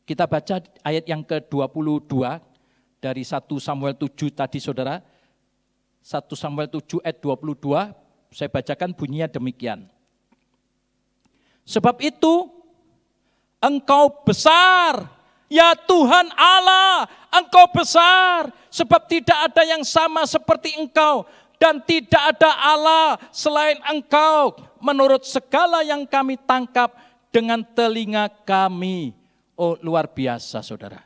Kita baca ayat yang ke-22 dari 1 Samuel 7 tadi saudara. 1 Samuel 7 ayat 22, saya bacakan bunyinya demikian. Sebab itu Engkau besar, ya Tuhan Allah, Engkau besar, sebab tidak ada yang sama seperti Engkau, dan tidak ada Allah selain Engkau, menurut segala yang kami tangkap dengan telinga kami. Oh luar biasa saudara.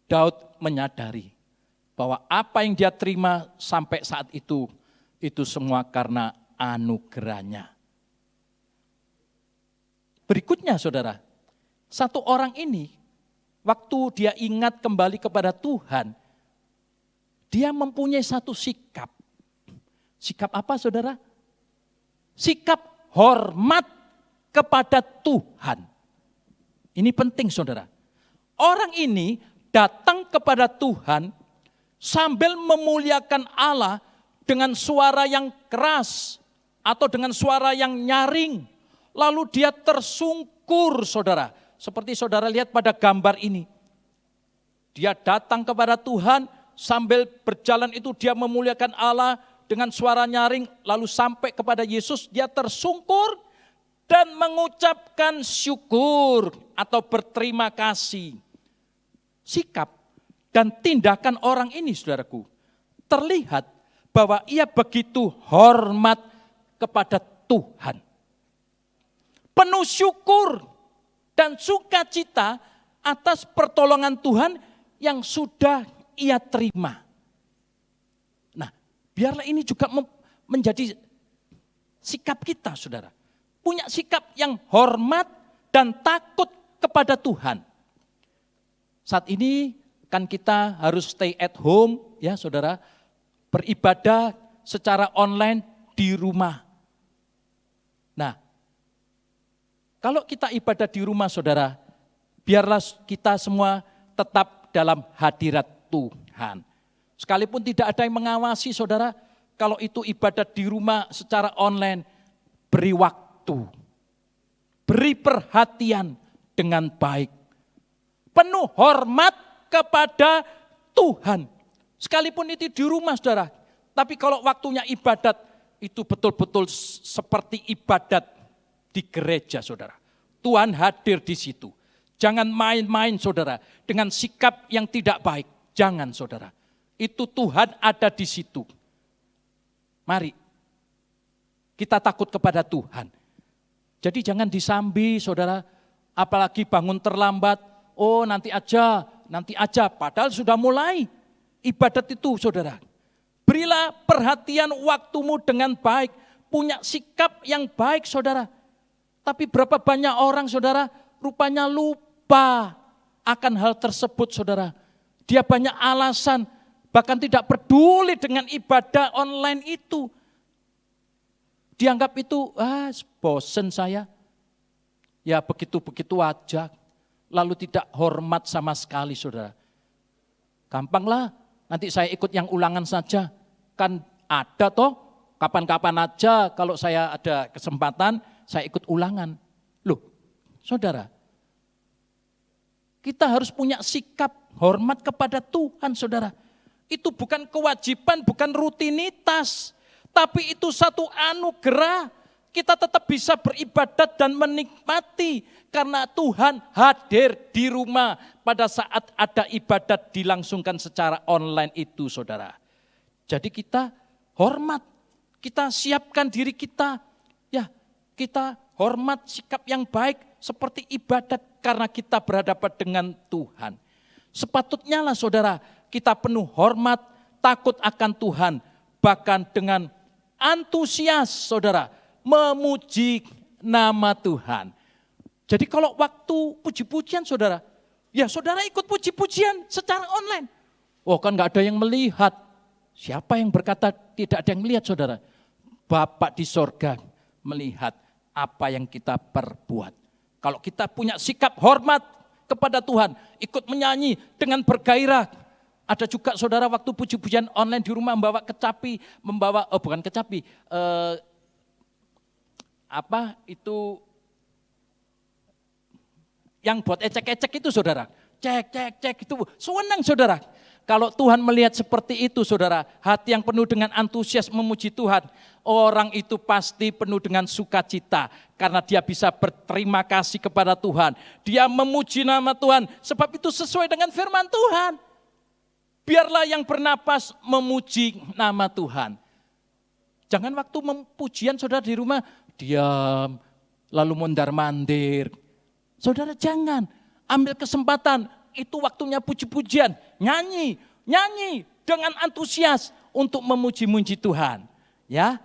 Daud menyadari bahwa apa yang dia terima sampai saat itu semua karena anugerahnya. Berikutnya saudara, satu orang ini, waktu dia ingat kembali kepada Tuhan, dia mempunyai satu sikap. Sikap apa saudara? Sikap hormat kepada Tuhan. Ini penting saudara. Orang ini datang kepada Tuhan sambil memuliakan Allah dengan suara yang keras atau dengan suara yang nyaring. Lalu dia tersungkur saudara. Seperti saudara lihat pada gambar ini. Dia datang kepada Tuhan sambil berjalan itu dia memuliakan Allah dengan suara nyaring. Lalu sampai kepada Yesus dia tersungkur dan mengucapkan syukur atau berterima kasih. Sikap dan tindakan orang ini saudaraku terlihat bahwa ia begitu hormat kepada Tuhan. Penuh syukur dan sukacita atas pertolongan Tuhan yang sudah ia terima. Nah, biarlah ini juga menjadi sikap kita, saudara. Punya sikap yang hormat dan takut kepada Tuhan. Saat ini kan kita harus stay at home, ya saudara. beribadah secara online di rumah. Nah, kalau kita ibadah di rumah saudara, biarlah kita semua tetap dalam hadirat Tuhan. Sekalipun tidak ada yang mengawasi saudara, kalau itu ibadah di rumah secara online, beri waktu, beri perhatian dengan baik. Penuh hormat kepada Tuhan. Sekalipun itu di rumah saudara, tapi kalau waktunya ibadat, itu betul-betul seperti ibadat di gereja saudara. Tuhan hadir di situ. Jangan main-main saudara dengan sikap yang tidak baik. Jangan saudara. Itu Tuhan ada di situ. Mari kita takut kepada Tuhan. Jadi jangan disambi saudara, apalagi bangun terlambat. Oh nanti aja. Padahal sudah mulai ibadat itu saudara. Berilah perhatian waktumu dengan baik. Punya sikap yang baik saudara. Tapi berapa banyak orang saudara rupanya lupa akan hal tersebut saudara. Dia banyak alasan, bahkan tidak peduli dengan ibadah online itu. Dianggap itu, bosen saya. Ya begitu-begitu aja. Lalu tidak hormat sama sekali saudara. Gampanglah, nanti saya ikut yang ulangan saja. Kan ada toh, kapan-kapan aja kalau saya ada kesempatan, saya ikut ulangan. Loh, saudara, kita harus punya sikap hormat kepada Tuhan, saudara. Itu bukan kewajiban, bukan rutinitas, tapi itu satu anugerah. Kita tetap bisa beribadat dan menikmati karena Tuhan hadir di rumah pada saat ada ibadat dilangsungkan secara online itu, saudara. Jadi kita hormat, kita siapkan diri kita, ya kita hormat sikap yang baik seperti ibadat karena kita berhadapan dengan Tuhan. Sepatutnya lah saudara, kita penuh hormat, takut akan Tuhan, bahkan dengan antusias saudara, memuji nama Tuhan. Jadi kalau waktu puji-pujian saudara, ya saudara ikut puji-pujian secara online. Oh kan gak ada yang melihat. Siapa yang berkata tidak ada yang melihat saudara? Bapak di sorga melihat apa yang kita perbuat. Kalau kita punya sikap hormat kepada Tuhan, ikut menyanyi dengan bergairah. Ada juga saudara waktu puji-pujian online di rumah membawa kecapi, bukan kecapi, yang buat ecek-ecek itu saudara. Cek itu, senang saudara. Kalau Tuhan melihat seperti itu saudara, hati yang penuh dengan antusias memuji Tuhan, orang itu pasti penuh dengan sukacita karena dia bisa berterima kasih kepada Tuhan. Dia memuji nama Tuhan sebab itu sesuai dengan firman Tuhan. Biarlah yang bernapas memuji nama Tuhan. Jangan waktu pujian saudara di rumah diam, lalu mondar-mandir. Saudara jangan, ambil kesempatan, itu waktunya puji-pujian, nyanyi dengan antusias untuk memuji-muji Tuhan. Ya,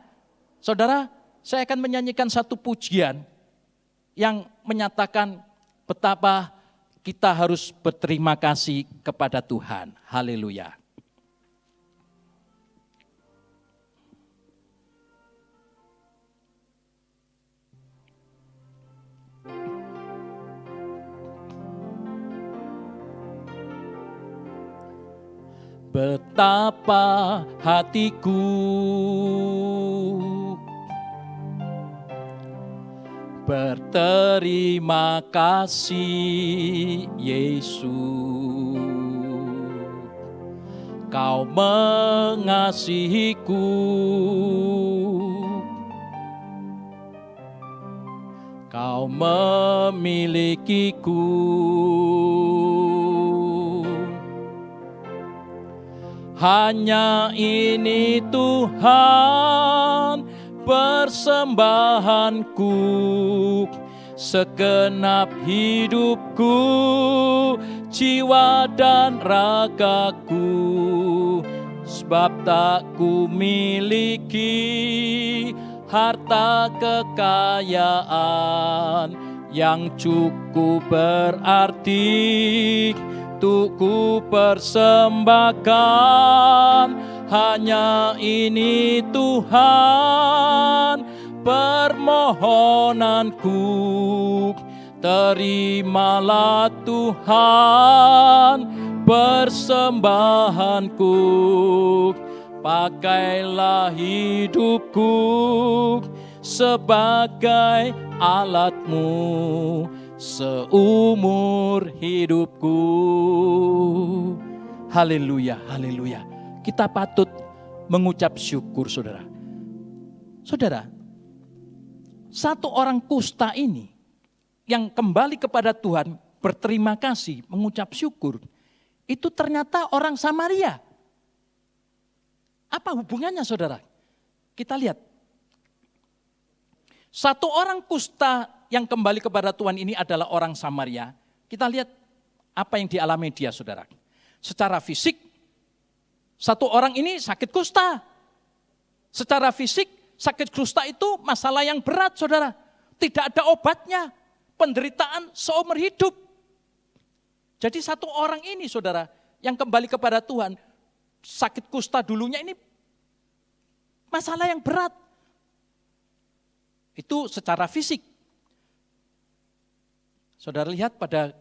saudara, saya akan menyanyikan satu pujian yang menyatakan betapa kita harus berterima kasih kepada Tuhan. Haleluya. Betapa hatiku berterima kasih Yesus, Kau mengasihiku, Kau memilikiku. Hanya ini Tuhan persembahanku, segenap hidupku, jiwa dan ragaku. Sebab tak ku miliki harta kekayaan yang cukup berarti untuk ku persembahkan, hanya ini Tuhan permohonanku. Terimalah Tuhan persembahanku, pakailah hidupku sebagai alatmu seumur hidupku. Haleluya, haleluya. Kita patut mengucap syukur, saudara. Saudara, satu orang kusta ini yang kembali kepada Tuhan, berterima kasih, mengucap syukur, itu ternyata orang Samaria. Apa hubungannya, saudara? Kita lihat. Satu orang kusta yang kembali kepada Tuhan ini adalah orang Samaria. Kita lihat apa yang dialami dia, saudara. Secara fisik, satu orang ini sakit kusta. Secara fisik, sakit kusta itu masalah yang berat, saudara. Tidak ada obatnya. Penderitaan seumur hidup. Jadi satu orang ini, saudara, yang kembali kepada Tuhan, sakit kusta dulunya ini masalah yang berat. Itu secara fisik. Saudara lihat pada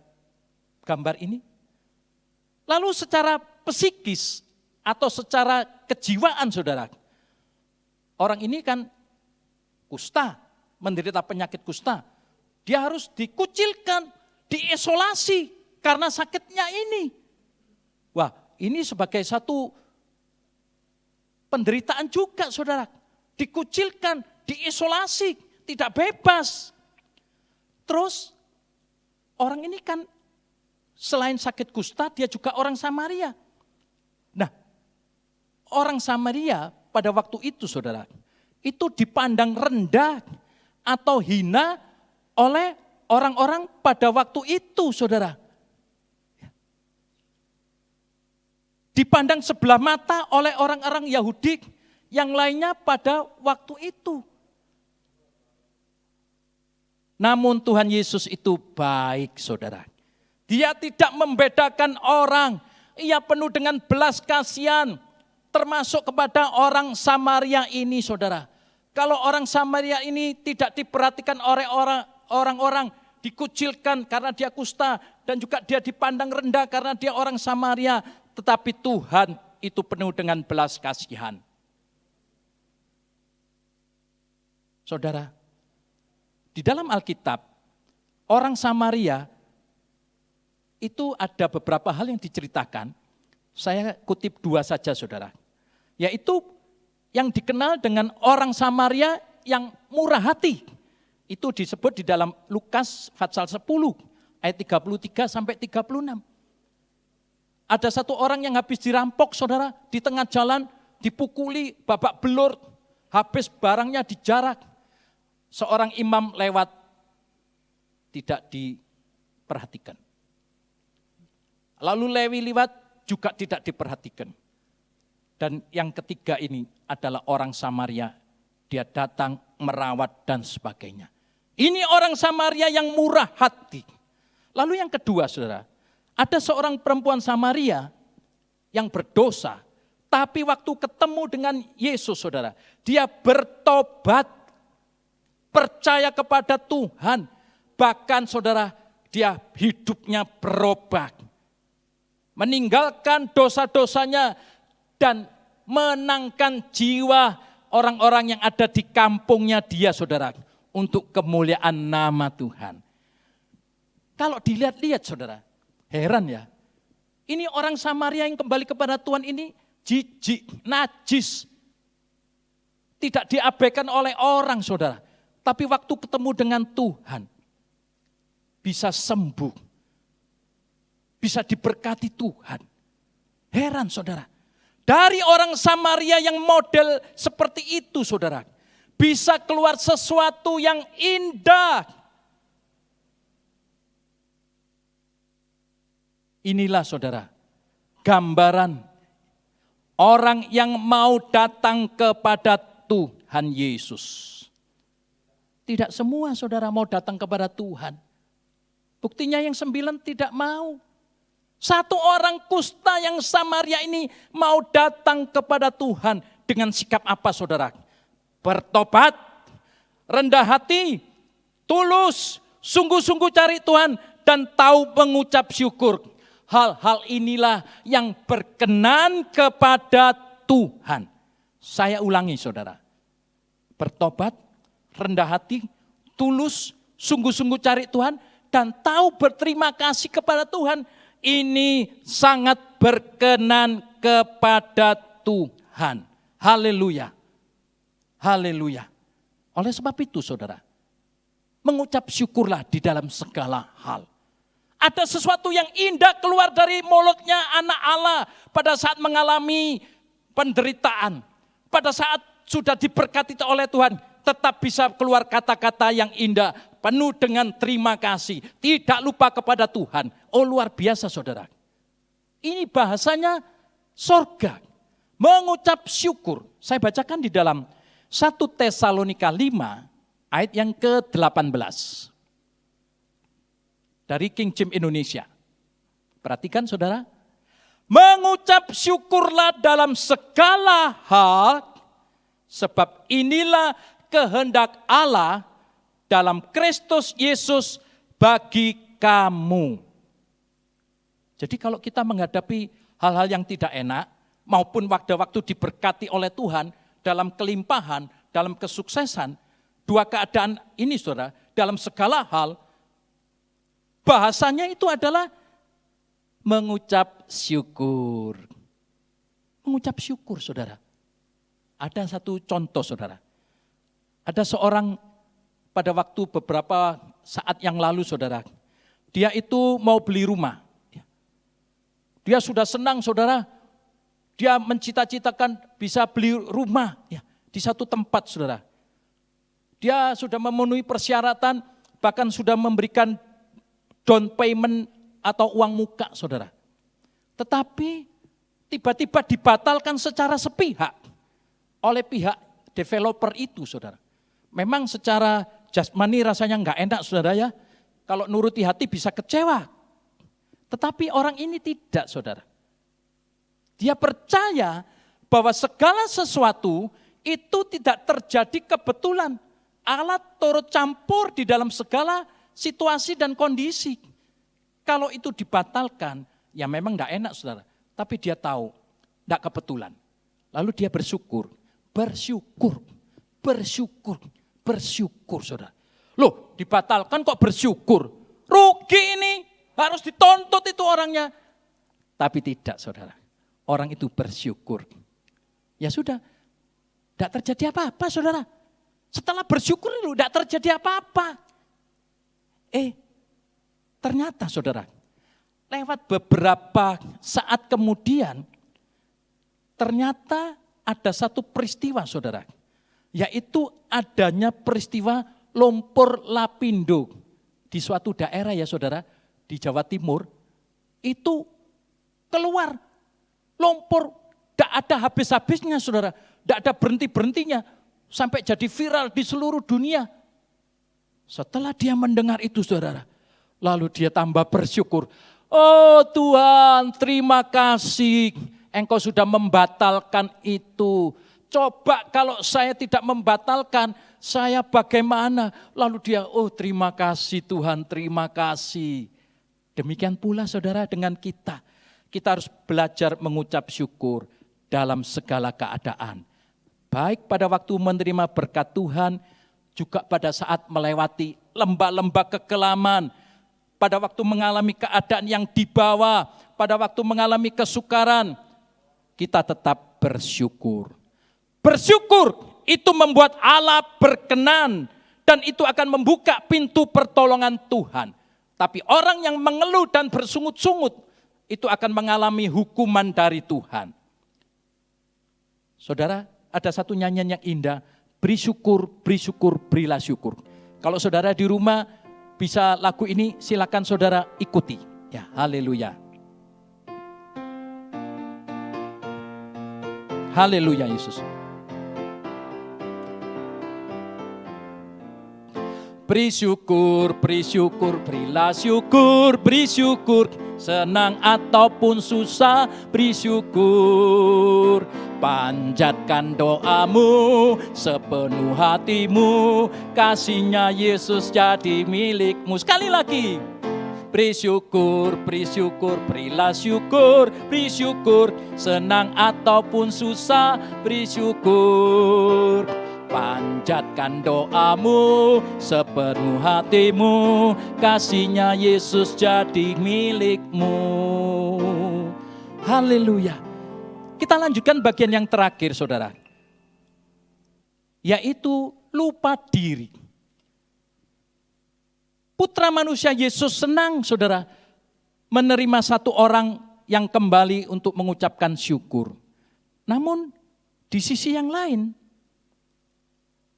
gambar ini. Lalu secara psikis atau secara kejiwaan, saudara. Orang ini kan kusta, menderita penyakit kusta. Dia harus dikucilkan, diisolasi karena sakitnya ini. Wah, ini sebagai satu penderitaan juga, saudara. Dikucilkan, diisolasi, tidak bebas. Terus orang ini kan selain sakit kusta, dia juga orang Samaria. Nah, orang Samaria pada waktu itu, saudara, itu dipandang rendah atau hina oleh orang-orang pada waktu itu, saudara. Dipandang sebelah mata oleh orang-orang Yahudi yang lainnya pada waktu itu. Namun Tuhan Yesus itu baik, saudara. Dia tidak membedakan orang. Ia penuh dengan belas kasihan, termasuk kepada orang Samaria ini, saudara. Kalau orang Samaria ini tidak diperhatikan oleh orang-orang, dikucilkan karena dia kusta, dan juga dia dipandang rendah karena dia orang Samaria. Tetapi Tuhan itu penuh dengan belas kasihan. Saudara, di dalam Alkitab, orang Samaria itu ada beberapa hal yang diceritakan. Saya kutip 2 saja, saudara. Yaitu yang dikenal dengan orang Samaria yang murah hati. Itu disebut di dalam Lukas pasal 10 ayat 33 sampai 36. Ada satu orang yang habis dirampok, saudara, di tengah jalan, dipukuli, babak belur, habis barangnya dijarak. Seorang imam lewat, tidak diperhatikan. Lalu Lewi lewat, juga tidak diperhatikan. Dan yang ketiga ini adalah orang Samaria. Dia datang merawat dan sebagainya. Ini orang Samaria yang murah hati. Lalu yang kedua, saudara, ada seorang perempuan Samaria yang berdosa, tapi waktu ketemu dengan Yesus, saudara, dia bertobat, percaya kepada Tuhan, bahkan saudara, dia hidupnya berubah, meninggalkan dosa-dosanya dan menangkan jiwa orang-orang yang ada di kampungnya dia, saudara, untuk kemuliaan nama Tuhan. Kalau dilihat-lihat, saudara, heran ya. Ini orang Samaria yang kembali kepada Tuhan ini jijik, najis. Tidak diabaikan oleh orang, saudara. Tapi waktu ketemu dengan Tuhan, bisa sembuh. Bisa diberkati Tuhan. Heran, saudara. Dari orang Samaria yang model seperti itu, saudara, bisa keluar sesuatu yang indah. Inilah, saudara, gambaran orang yang mau datang kepada Tuhan Yesus. Tidak semua, saudara, mau datang kepada Tuhan. Buktinya yang 9 tidak mau. Satu orang kusta yang Samaria ini mau datang kepada Tuhan dengan sikap apa saudara? Bertobat, rendah hati, tulus, sungguh-sungguh cari Tuhan dan tahu mengucap syukur. Hal-hal inilah yang berkenan kepada Tuhan. Saya ulangi saudara. Bertobat, rendah hati, tulus, sungguh-sungguh cari Tuhan dan tahu berterima kasih kepada Tuhan. Ini sangat berkenan kepada Tuhan. Haleluya. Haleluya. Oleh sebab itu saudara, mengucap syukurlah di dalam segala hal. Ada sesuatu yang indah keluar dari mulutnya anak Allah pada saat mengalami penderitaan. Pada saat sudah diberkati oleh Tuhan, tetap bisa keluar kata-kata yang indah, penuh dengan terima kasih, tidak lupa kepada Tuhan. Oh luar biasa saudara. Ini bahasanya sorga, mengucap syukur. Saya bacakan di dalam 1 Tesalonika 5 ayat yang ke-18. Dari King James Indonesia. Perhatikan saudara. Mengucap syukurlah dalam segala hal, sebab inilah kehendak Allah dalam Kristus Yesus bagi kamu. Jadi kalau kita menghadapi hal-hal yang tidak enak, maupun waktu-waktu diberkati oleh Tuhan, dalam kelimpahan, dalam kesuksesan, dua keadaan ini saudara, dalam segala hal, bahasanya itu adalah mengucap syukur. Mengucap syukur saudara. Ada satu contoh saudara. Ada seorang pada waktu beberapa saat yang lalu saudara, dia itu mau beli rumah. Dia sudah senang saudara, dia mencita-citakan bisa beli rumah ya, di satu tempat saudara. Dia sudah memenuhi persyaratan, bahkan sudah memberikan down payment atau uang muka saudara. Tetapi tiba-tiba dibatalkan secara sepihak oleh pihak developer itu saudara. Memang secara jasmani rasanya enggak enak saudara ya, kalau nuruti hati bisa kecewa. Tetapi orang ini tidak saudara. Dia percaya bahwa segala sesuatu itu tidak terjadi kebetulan. Allah turut campur di dalam segala situasi dan kondisi. Kalau itu dibatalkan, ya memang enggak enak saudara. Tapi dia tahu, enggak kebetulan. Lalu dia bersyukur saudara. Loh dibatalkan kok bersyukur? Rugi ini, harus dituntut itu orangnya. Tapi tidak saudara, orang itu bersyukur. Ya sudah, tidak terjadi apa-apa saudara. Setelah bersyukur itu tidak terjadi apa-apa. Ternyata saudara, lewat beberapa saat kemudian, ternyata ada satu peristiwa saudara. Yaitu adanya peristiwa lumpur lapindo di suatu daerah ya saudara, di Jawa Timur, itu keluar lumpur, tidak ada habis-habisnya saudara, tidak ada berhenti-berhentinya, sampai jadi viral di seluruh dunia. Setelah dia mendengar itu saudara, lalu dia tambah bersyukur. Oh Tuhan, terima kasih, Engkau sudah membatalkan itu. Coba kalau saya tidak membatalkan, saya bagaimana? Lalu dia, oh terima kasih Tuhan, terima kasih. Demikian pula saudara dengan kita. Kita harus belajar mengucap syukur dalam segala keadaan. Baik pada waktu menerima berkat Tuhan, juga pada saat melewati lembah-lembah kekelaman, pada waktu mengalami keadaan yang di bawah, pada waktu mengalami kesukaran, kita tetap bersyukur. Bersyukur itu membuat Allah berkenan dan itu akan membuka pintu pertolongan Tuhan. Tapi orang yang mengeluh dan bersungut-sungut itu akan mengalami hukuman dari Tuhan. Saudara, ada satu nyanyian yang indah, beri syukur, berilah syukur. Kalau saudara di rumah bisa lagu ini, silakan saudara ikuti. Ya, haleluya. Haleluya Yesus. Beri syukur, berilah syukur, beri syukur. Senang ataupun susah, beri syukur. Panjatkan doamu sepenuh hatimu, kasihnya Yesus jadi milikmu. Sekali lagi. Beri syukur, berilah syukur, beri syukur. Senang ataupun susah, beri syukur. Panjatkan doamu sepenuh hatimu, kasihnya Yesus jadi milikmu. Haleluya. Kita lanjutkan bagian yang terakhir, saudara, yaitu lupa diri. Putra manusia Yesus senang, saudara, menerima satu orang yang kembali untuk mengucapkan syukur. Namun di sisi yang lain,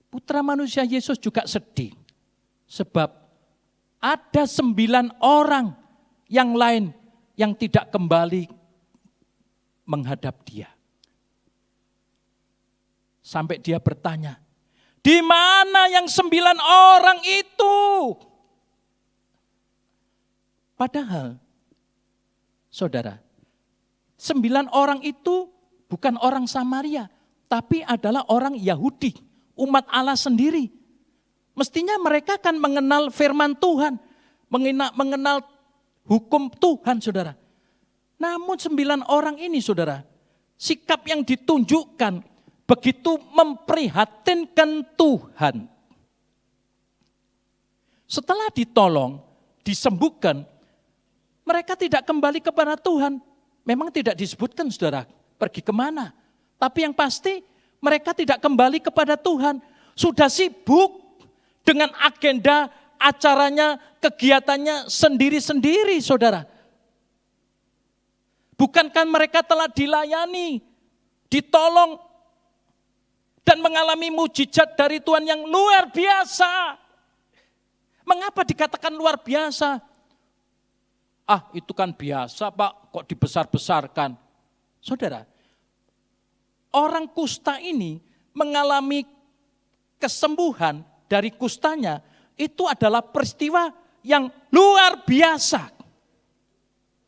Putra manusia Yesus juga sedih. Sebab ada 9 orang yang lain yang tidak kembali menghadap dia. Sampai dia bertanya, di mana yang 9 orang itu? Padahal, saudara, 9 orang itu bukan orang Samaria, tapi adalah orang Yahudi. Umat Allah sendiri. Mestinya mereka kan mengenal firman Tuhan. Mengenal hukum Tuhan, saudara. Namun 9 orang ini, saudara, sikap yang ditunjukkan begitu memprihatinkan Tuhan. Setelah ditolong, disembuhkan, mereka tidak kembali kepada Tuhan. Memang tidak disebutkan, saudara, pergi kemana. Tapi yang pasti, mereka tidak kembali kepada Tuhan. Sudah sibuk dengan agenda acaranya, kegiatannya sendiri-sendiri, saudara. Bukankah mereka telah dilayani, ditolong, dan mengalami mujizat dari Tuhan yang luar biasa? Mengapa dikatakan luar biasa? Ah, itu kan biasa, Pak, kok dibesar-besarkan? Saudara, orang kusta ini mengalami kesembuhan dari kustanya, itu adalah peristiwa yang luar biasa.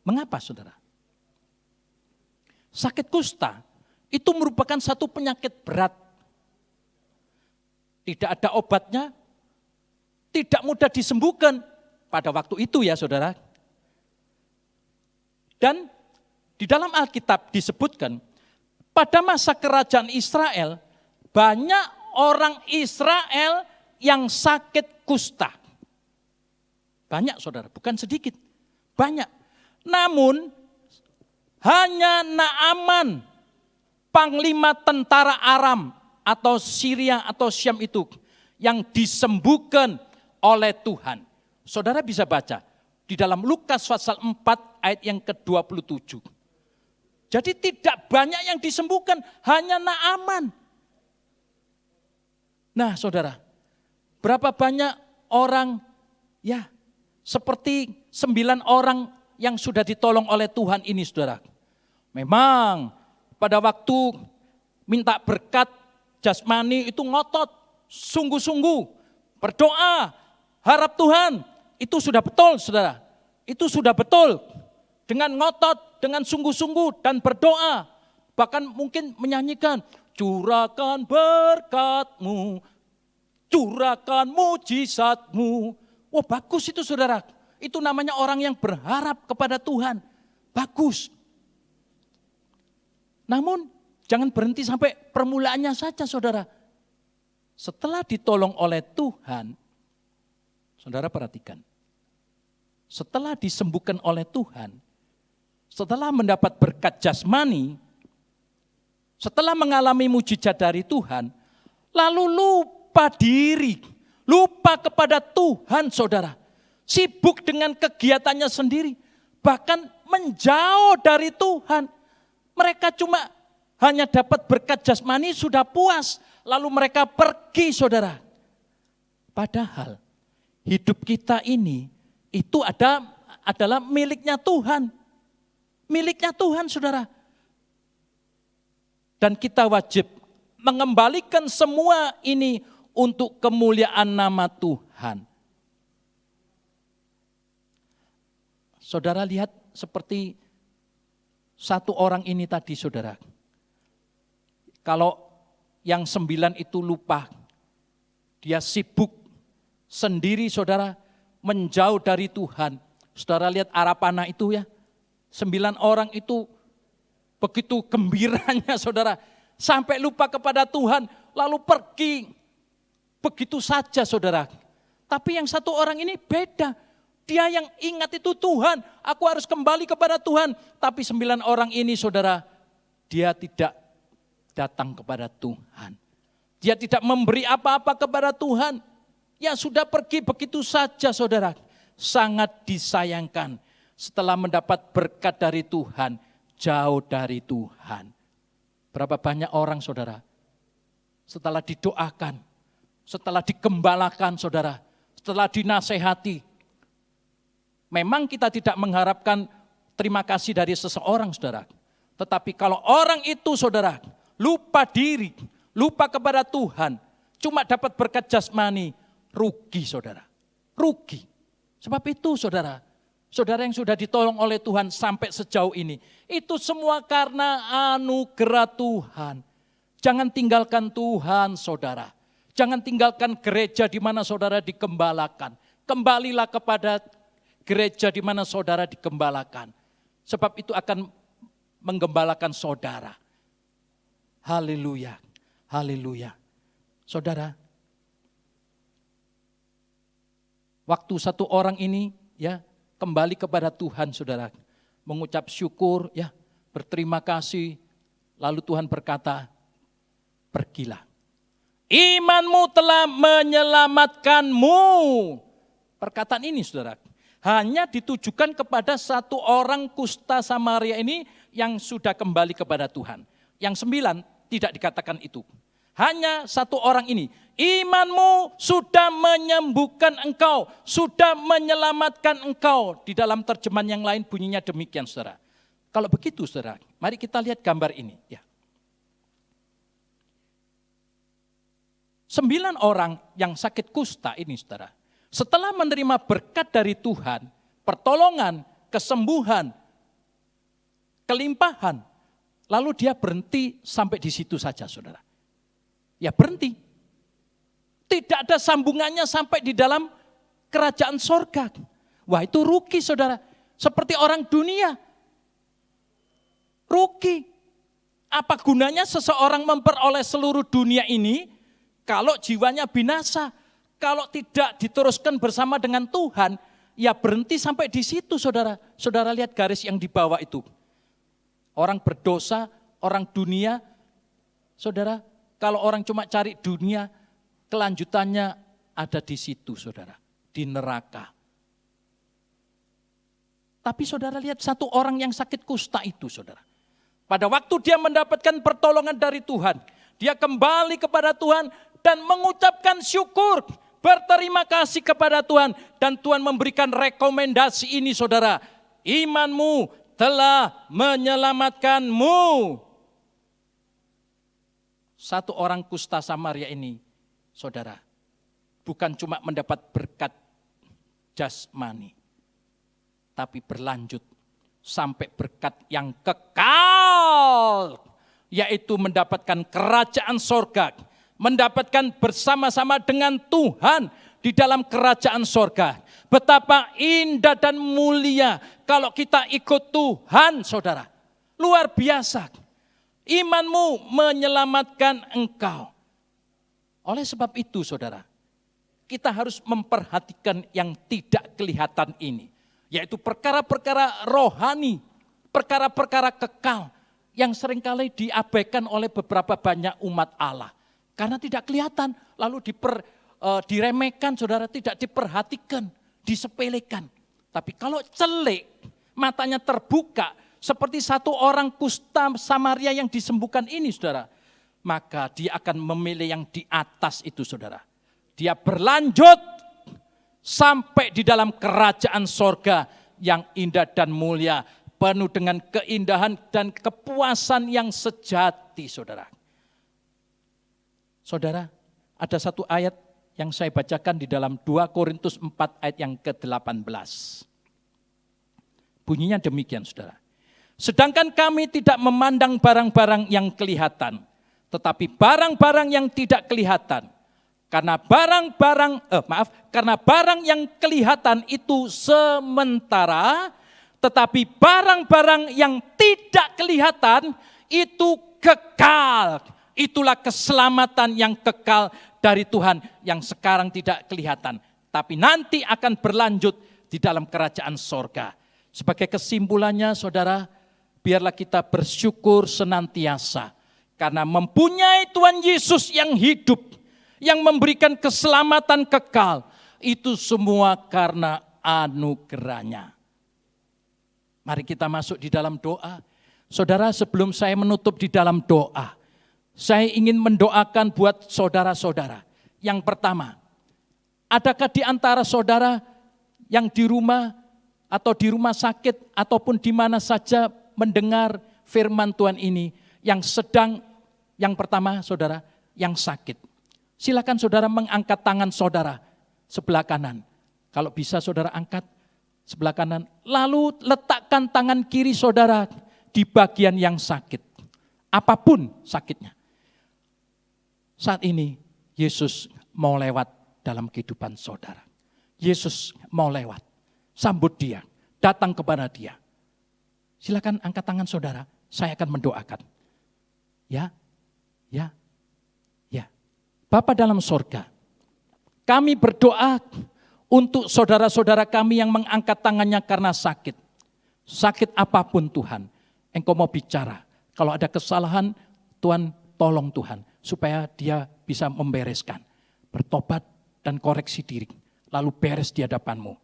Mengapa, saudara? Sakit kusta itu merupakan satu penyakit berat. Tidak ada obatnya, tidak mudah disembuhkan pada waktu itu ya, saudara. Dan di dalam Alkitab disebutkan, pada masa kerajaan Israel, banyak orang Israel yang sakit kusta. Banyak, saudara, bukan sedikit, banyak. Namun, hanya Naaman, panglima tentara Aram atau Syria atau Syam itu, yang disembuhkan oleh Tuhan. Saudara bisa baca di dalam Lukas pasal 4 ayat yang ke-27. Jadi tidak banyak yang disembuhkan, hanya Naaman. Nah, saudara, berapa banyak orang ya seperti 9 orang yang sudah ditolong oleh Tuhan ini, saudara. Memang pada waktu minta berkat jasmani itu ngotot, sungguh-sungguh, berdoa, harap Tuhan, itu sudah betul, saudara. Itu sudah betul. Dengan ngotot, dengan sungguh-sungguh dan berdoa. Bahkan mungkin menyanyikan, curahkan berkat-Mu, curahkan mujizat-Mu. Wah, bagus itu, saudara. Itu namanya orang yang berharap kepada Tuhan. Bagus. Namun jangan berhenti sampai permulaannya saja, saudara. Setelah ditolong oleh Tuhan, saudara perhatikan. Setelah disembuhkan oleh Tuhan, setelah mendapat berkat jasmani, setelah mengalami mujizat dari Tuhan, lalu lupa diri, lupa kepada Tuhan, saudara. Sibuk dengan kegiatannya sendiri, bahkan menjauh dari Tuhan. Mereka cuma hanya dapat berkat jasmani sudah puas, lalu mereka pergi, saudara. Padahal hidup kita ini itu adalah miliknya Tuhan. Miliknya Tuhan, saudara. Dan kita wajib mengembalikan semua ini untuk kemuliaan nama Tuhan. Saudara lihat seperti satu orang ini tadi saudara. Kalau yang 9 itu lupa, dia sibuk sendiri saudara, menjauh dari Tuhan. Saudara lihat arah panah itu ya, 9 orang itu begitu gembiranya saudara, sampai lupa kepada Tuhan, lalu pergi begitu saja saudara. Tapi yang satu orang ini beda, dia yang ingat itu Tuhan, aku harus kembali kepada Tuhan. Tapi 9 orang ini saudara, dia tidak datang kepada Tuhan. Dia tidak memberi apa-apa kepada Tuhan. Ya sudah pergi begitu saja saudara. Sangat disayangkan setelah mendapat berkat dari Tuhan, jauh dari Tuhan. Berapa banyak orang saudara, setelah didoakan, setelah digembalakan saudara, setelah dinasehati, memang kita tidak mengharapkan terima kasih dari seseorang saudara. Tetapi kalau orang itu saudara, lupa diri, lupa kepada Tuhan, cuma dapat berkat jasmani, rugi saudara, rugi. Sebab itu saudara, saudara yang sudah ditolong oleh Tuhan sampai sejauh ini, itu semua karena anugerah Tuhan. Jangan tinggalkan Tuhan saudara, jangan tinggalkan gereja di mana saudara digembalakan. Kembalilah kepada gereja di mana saudara digembalakan. Sebab itu akan menggembalakan saudara. Haleluya, haleluya. Saudara, waktu satu orang ini ya kembali kepada Tuhan saudara, mengucap syukur ya, berterima kasih, lalu Tuhan berkata, pergilah. Imanmu telah menyelamatkanmu. Perkataan ini saudara, hanya ditujukan kepada satu orang kusta Samaria ini yang sudah kembali kepada Tuhan. Yang 9 tidak dikatakan itu. Hanya satu orang ini. Imanmu sudah menyembuhkan engkau, sudah menyelamatkan engkau. Di dalam terjemahan yang lain bunyinya demikian saudara. Kalau begitu saudara, mari kita lihat gambar ini. Ya. 9 orang yang sakit kusta ini saudara, setelah menerima berkat dari Tuhan, pertolongan, kesembuhan, kelimpahan, lalu dia berhenti sampai di situ saja saudara. Ya berhenti. Tidak ada sambungannya sampai di dalam kerajaan sorga. Wah itu rugi saudara. Seperti orang dunia. Rugi. Apa gunanya seseorang memperoleh seluruh dunia ini kalau jiwanya binasa? Kalau tidak diteruskan bersama dengan Tuhan, ya berhenti sampai di situ saudara. Saudara lihat garis yang di bawah itu. Orang berdosa, orang dunia, saudara, kalau orang cuma cari dunia, kelanjutannya ada di situ saudara, di neraka. Tapi saudara lihat satu orang yang sakit kusta itu saudara. Pada waktu dia mendapatkan pertolongan dari Tuhan, dia kembali kepada Tuhan dan mengucapkan syukur, berterima kasih kepada Tuhan. Dan Tuhan memberikan rekomendasi ini saudara, imanmu telah menyelamatkanmu. Satu orang kusta Samaria ini, saudara, bukan cuma mendapat berkat jasmani, tapi berlanjut sampai berkat yang kekal, yaitu mendapatkan kerajaan sorga, mendapatkan bersama-sama dengan Tuhan di dalam kerajaan sorga. Betapa indah dan mulia kalau kita ikut Tuhan saudara, luar biasa. Imanmu menyelamatkan engkau. Oleh sebab itu saudara, kita harus memperhatikan yang tidak kelihatan ini. Yaitu perkara-perkara rohani, perkara-perkara kekal yang seringkali diabaikan oleh beberapa banyak umat Allah. Karena tidak kelihatan, lalu diremehkan saudara, tidak diperhatikan, disepelekan. Tapi kalau celik, matanya terbuka, seperti satu orang kusta Samaria yang disembuhkan ini saudara, maka dia akan memilih yang di atas itu saudara. Dia berlanjut sampai di dalam kerajaan sorga yang indah dan mulia, penuh dengan keindahan dan kepuasan yang sejati saudara. Saudara, ada satu ayat yang saya bacakan di dalam 2 Korintus 4 ayat yang ke-18. Bunyinya demikian, saudara. Sedangkan kami tidak memandang barang-barang yang kelihatan, tetapi barang-barang yang tidak kelihatan. Karena barang yang kelihatan itu sementara, tetapi barang-barang yang tidak kelihatan itu kekal. Itulah keselamatan yang kekal dari Tuhan yang sekarang tidak kelihatan, tapi nanti akan berlanjut di dalam kerajaan sorga. Sebagai kesimpulannya, saudara, biarlah kita bersyukur senantiasa karena mempunyai Tuhan Yesus yang hidup, yang memberikan keselamatan kekal. Itu semua karena anugerahnya. Mari kita masuk di dalam doa. Saudara, sebelum saya menutup di dalam doa, saya ingin mendoakan buat saudara-saudara. Yang pertama, adakah di antara saudara yang di rumah atau di rumah sakit ataupun di mana saja mendengar firman Tuhan ini yang sedang, yang pertama saudara, yang sakit. Silakan saudara mengangkat tangan saudara sebelah kanan. Kalau bisa saudara angkat sebelah kanan, lalu letakkan tangan kiri saudara di bagian yang sakit. Apapun sakitnya. Saat ini Yesus mau lewat dalam kehidupan saudara. Yesus mau lewat. Sambut dia, datang kepada dia. Silakan angkat tangan saudara, saya akan mendoakan. Ya. Bapa dalam sorga, kami berdoa untuk saudara-saudara kami yang mengangkat tangannya karena sakit. Sakit apapun Tuhan, Engkau mau bicara. Kalau ada kesalahan, Tuhan tolong Tuhan, supaya dia bisa membereskan. Bertobat dan koreksi diri, lalu beres di hadapan-Mu.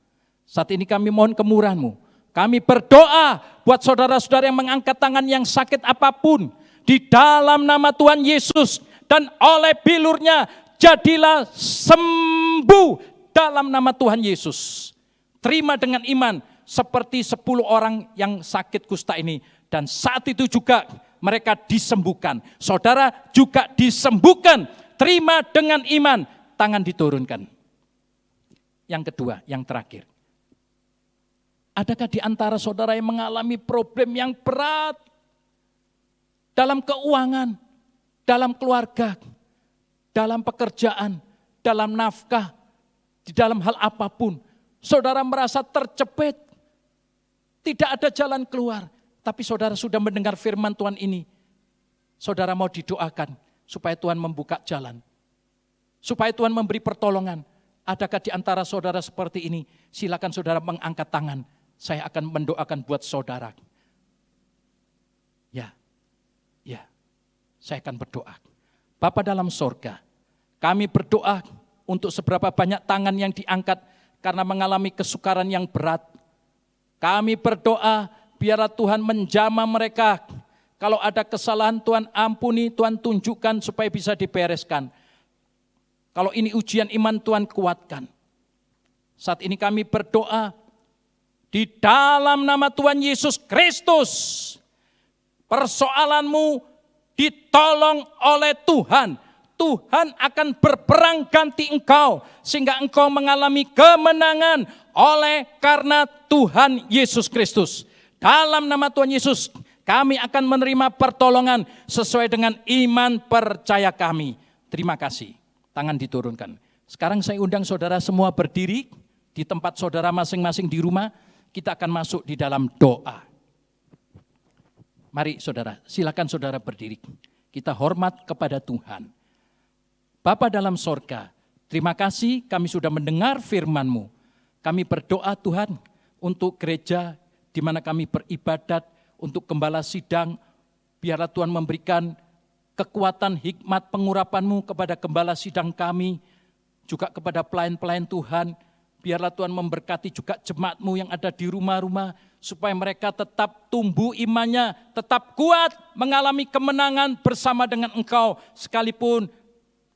Saat ini kami mohon kemurahan-Mu. Kami berdoa buat saudara-saudara yang mengangkat tangan yang sakit apapun. Di dalam nama Tuhan Yesus dan oleh bilurnya jadilah sembuh dalam nama Tuhan Yesus. Terima dengan iman seperti 10 orang yang sakit kusta ini. Dan saat itu juga mereka disembuhkan. Saudara juga disembuhkan. Terima dengan iman. Tangan diturunkan. Yang kedua, yang terakhir. Adakah di antara saudara yang mengalami problem yang berat dalam keuangan, dalam keluarga, dalam pekerjaan, dalam nafkah, di dalam hal apapun. Saudara merasa terjepit, tidak ada jalan keluar. Tapi saudara sudah mendengar firman Tuhan ini. Saudara mau didoakan supaya Tuhan membuka jalan. Supaya Tuhan memberi pertolongan. Adakah di antara saudara seperti ini? Silakan saudara mengangkat tangan. Saya akan mendoakan buat saudara. Ya, saya akan berdoa. Bapa dalam sorga, kami berdoa untuk seberapa banyak tangan yang diangkat karena mengalami kesukaran yang berat. Kami berdoa biarlah Tuhan menjamah mereka. Kalau ada kesalahan Tuhan ampuni, Tuhan tunjukkan supaya bisa dibereskan. Kalau ini ujian iman Tuhan kuatkan. Saat ini kami berdoa di dalam nama Tuhan Yesus Kristus. Persoalanmu ditolong oleh Tuhan. Tuhan akan berperang ganti engkau. Sehingga engkau mengalami kemenangan oleh karena Tuhan Yesus Kristus. Dalam nama Tuhan Yesus kami akan menerima pertolongan sesuai dengan iman percaya kami. Terima kasih. Tangan diturunkan. Sekarang saya undang saudara semua berdiri di tempat saudara masing-masing di rumah. Kita akan masuk di dalam doa. Mari saudara, silakan saudara berdiri. Kita hormat kepada Tuhan. Bapa dalam sorga, terima kasih kami sudah mendengar firman-Mu. Kami berdoa Tuhan untuk gereja di mana kami beribadat, untuk gembala sidang. Biarlah Tuhan memberikan kekuatan hikmat pengurapan-Mu kepada gembala sidang kami, juga kepada pelayan-pelayan Tuhan. Biarlah Tuhan memberkati juga jemaat-Mu yang ada di rumah-rumah, supaya mereka tetap tumbuh imannya, tetap kuat, mengalami kemenangan bersama dengan Engkau, sekalipun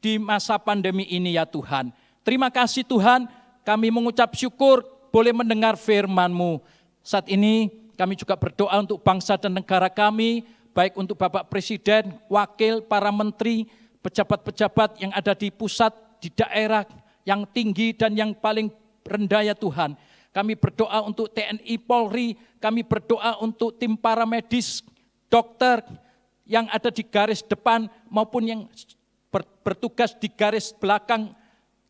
di masa pandemi ini ya Tuhan. Terima kasih Tuhan, kami mengucap syukur boleh mendengar firman-Mu. Saat ini kami juga berdoa untuk bangsa dan negara kami, baik untuk Bapak Presiden, Wakil, para menteri, pejabat-pejabat yang ada di pusat, di daerah, yang tinggi dan yang paling rendah ya Tuhan. Kami berdoa untuk TNI Polri, kami berdoa untuk tim paramedis, dokter yang ada di garis depan maupun yang bertugas di garis belakang.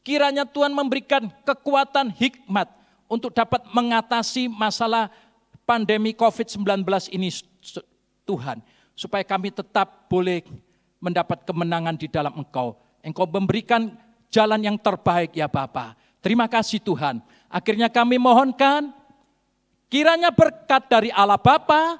Kiranya Tuhan memberikan kekuatan hikmat untuk dapat mengatasi masalah pandemi COVID-19 ini Tuhan. Supaya kami tetap boleh mendapat kemenangan di dalam Engkau. Engkau memberikan jalan yang terbaik ya Bapa. Terima kasih Tuhan. Akhirnya kami mohonkan kiranya berkat dari Allah Bapa,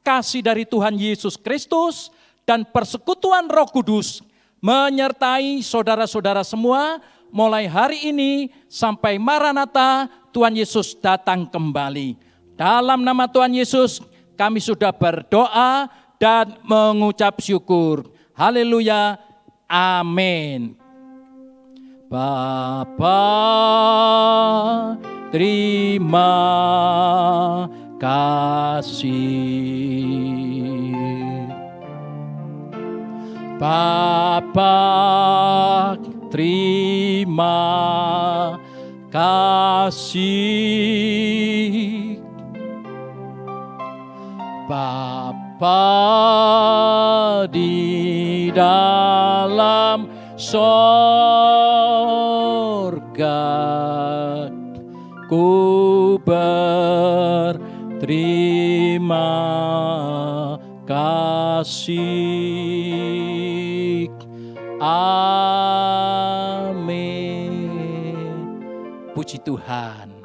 kasih dari Tuhan Yesus Kristus, dan persekutuan Roh Kudus menyertai saudara-saudara semua mulai hari ini sampai Maranatha Tuhan Yesus datang kembali. Dalam nama Tuhan Yesus kami sudah berdoa dan mengucap syukur. Haleluya. Amin. Bapa, terima kasih. Bapa, terima kasih. Bapa di dalam sorga, ku berterima kasih. Amin. Puji Tuhan.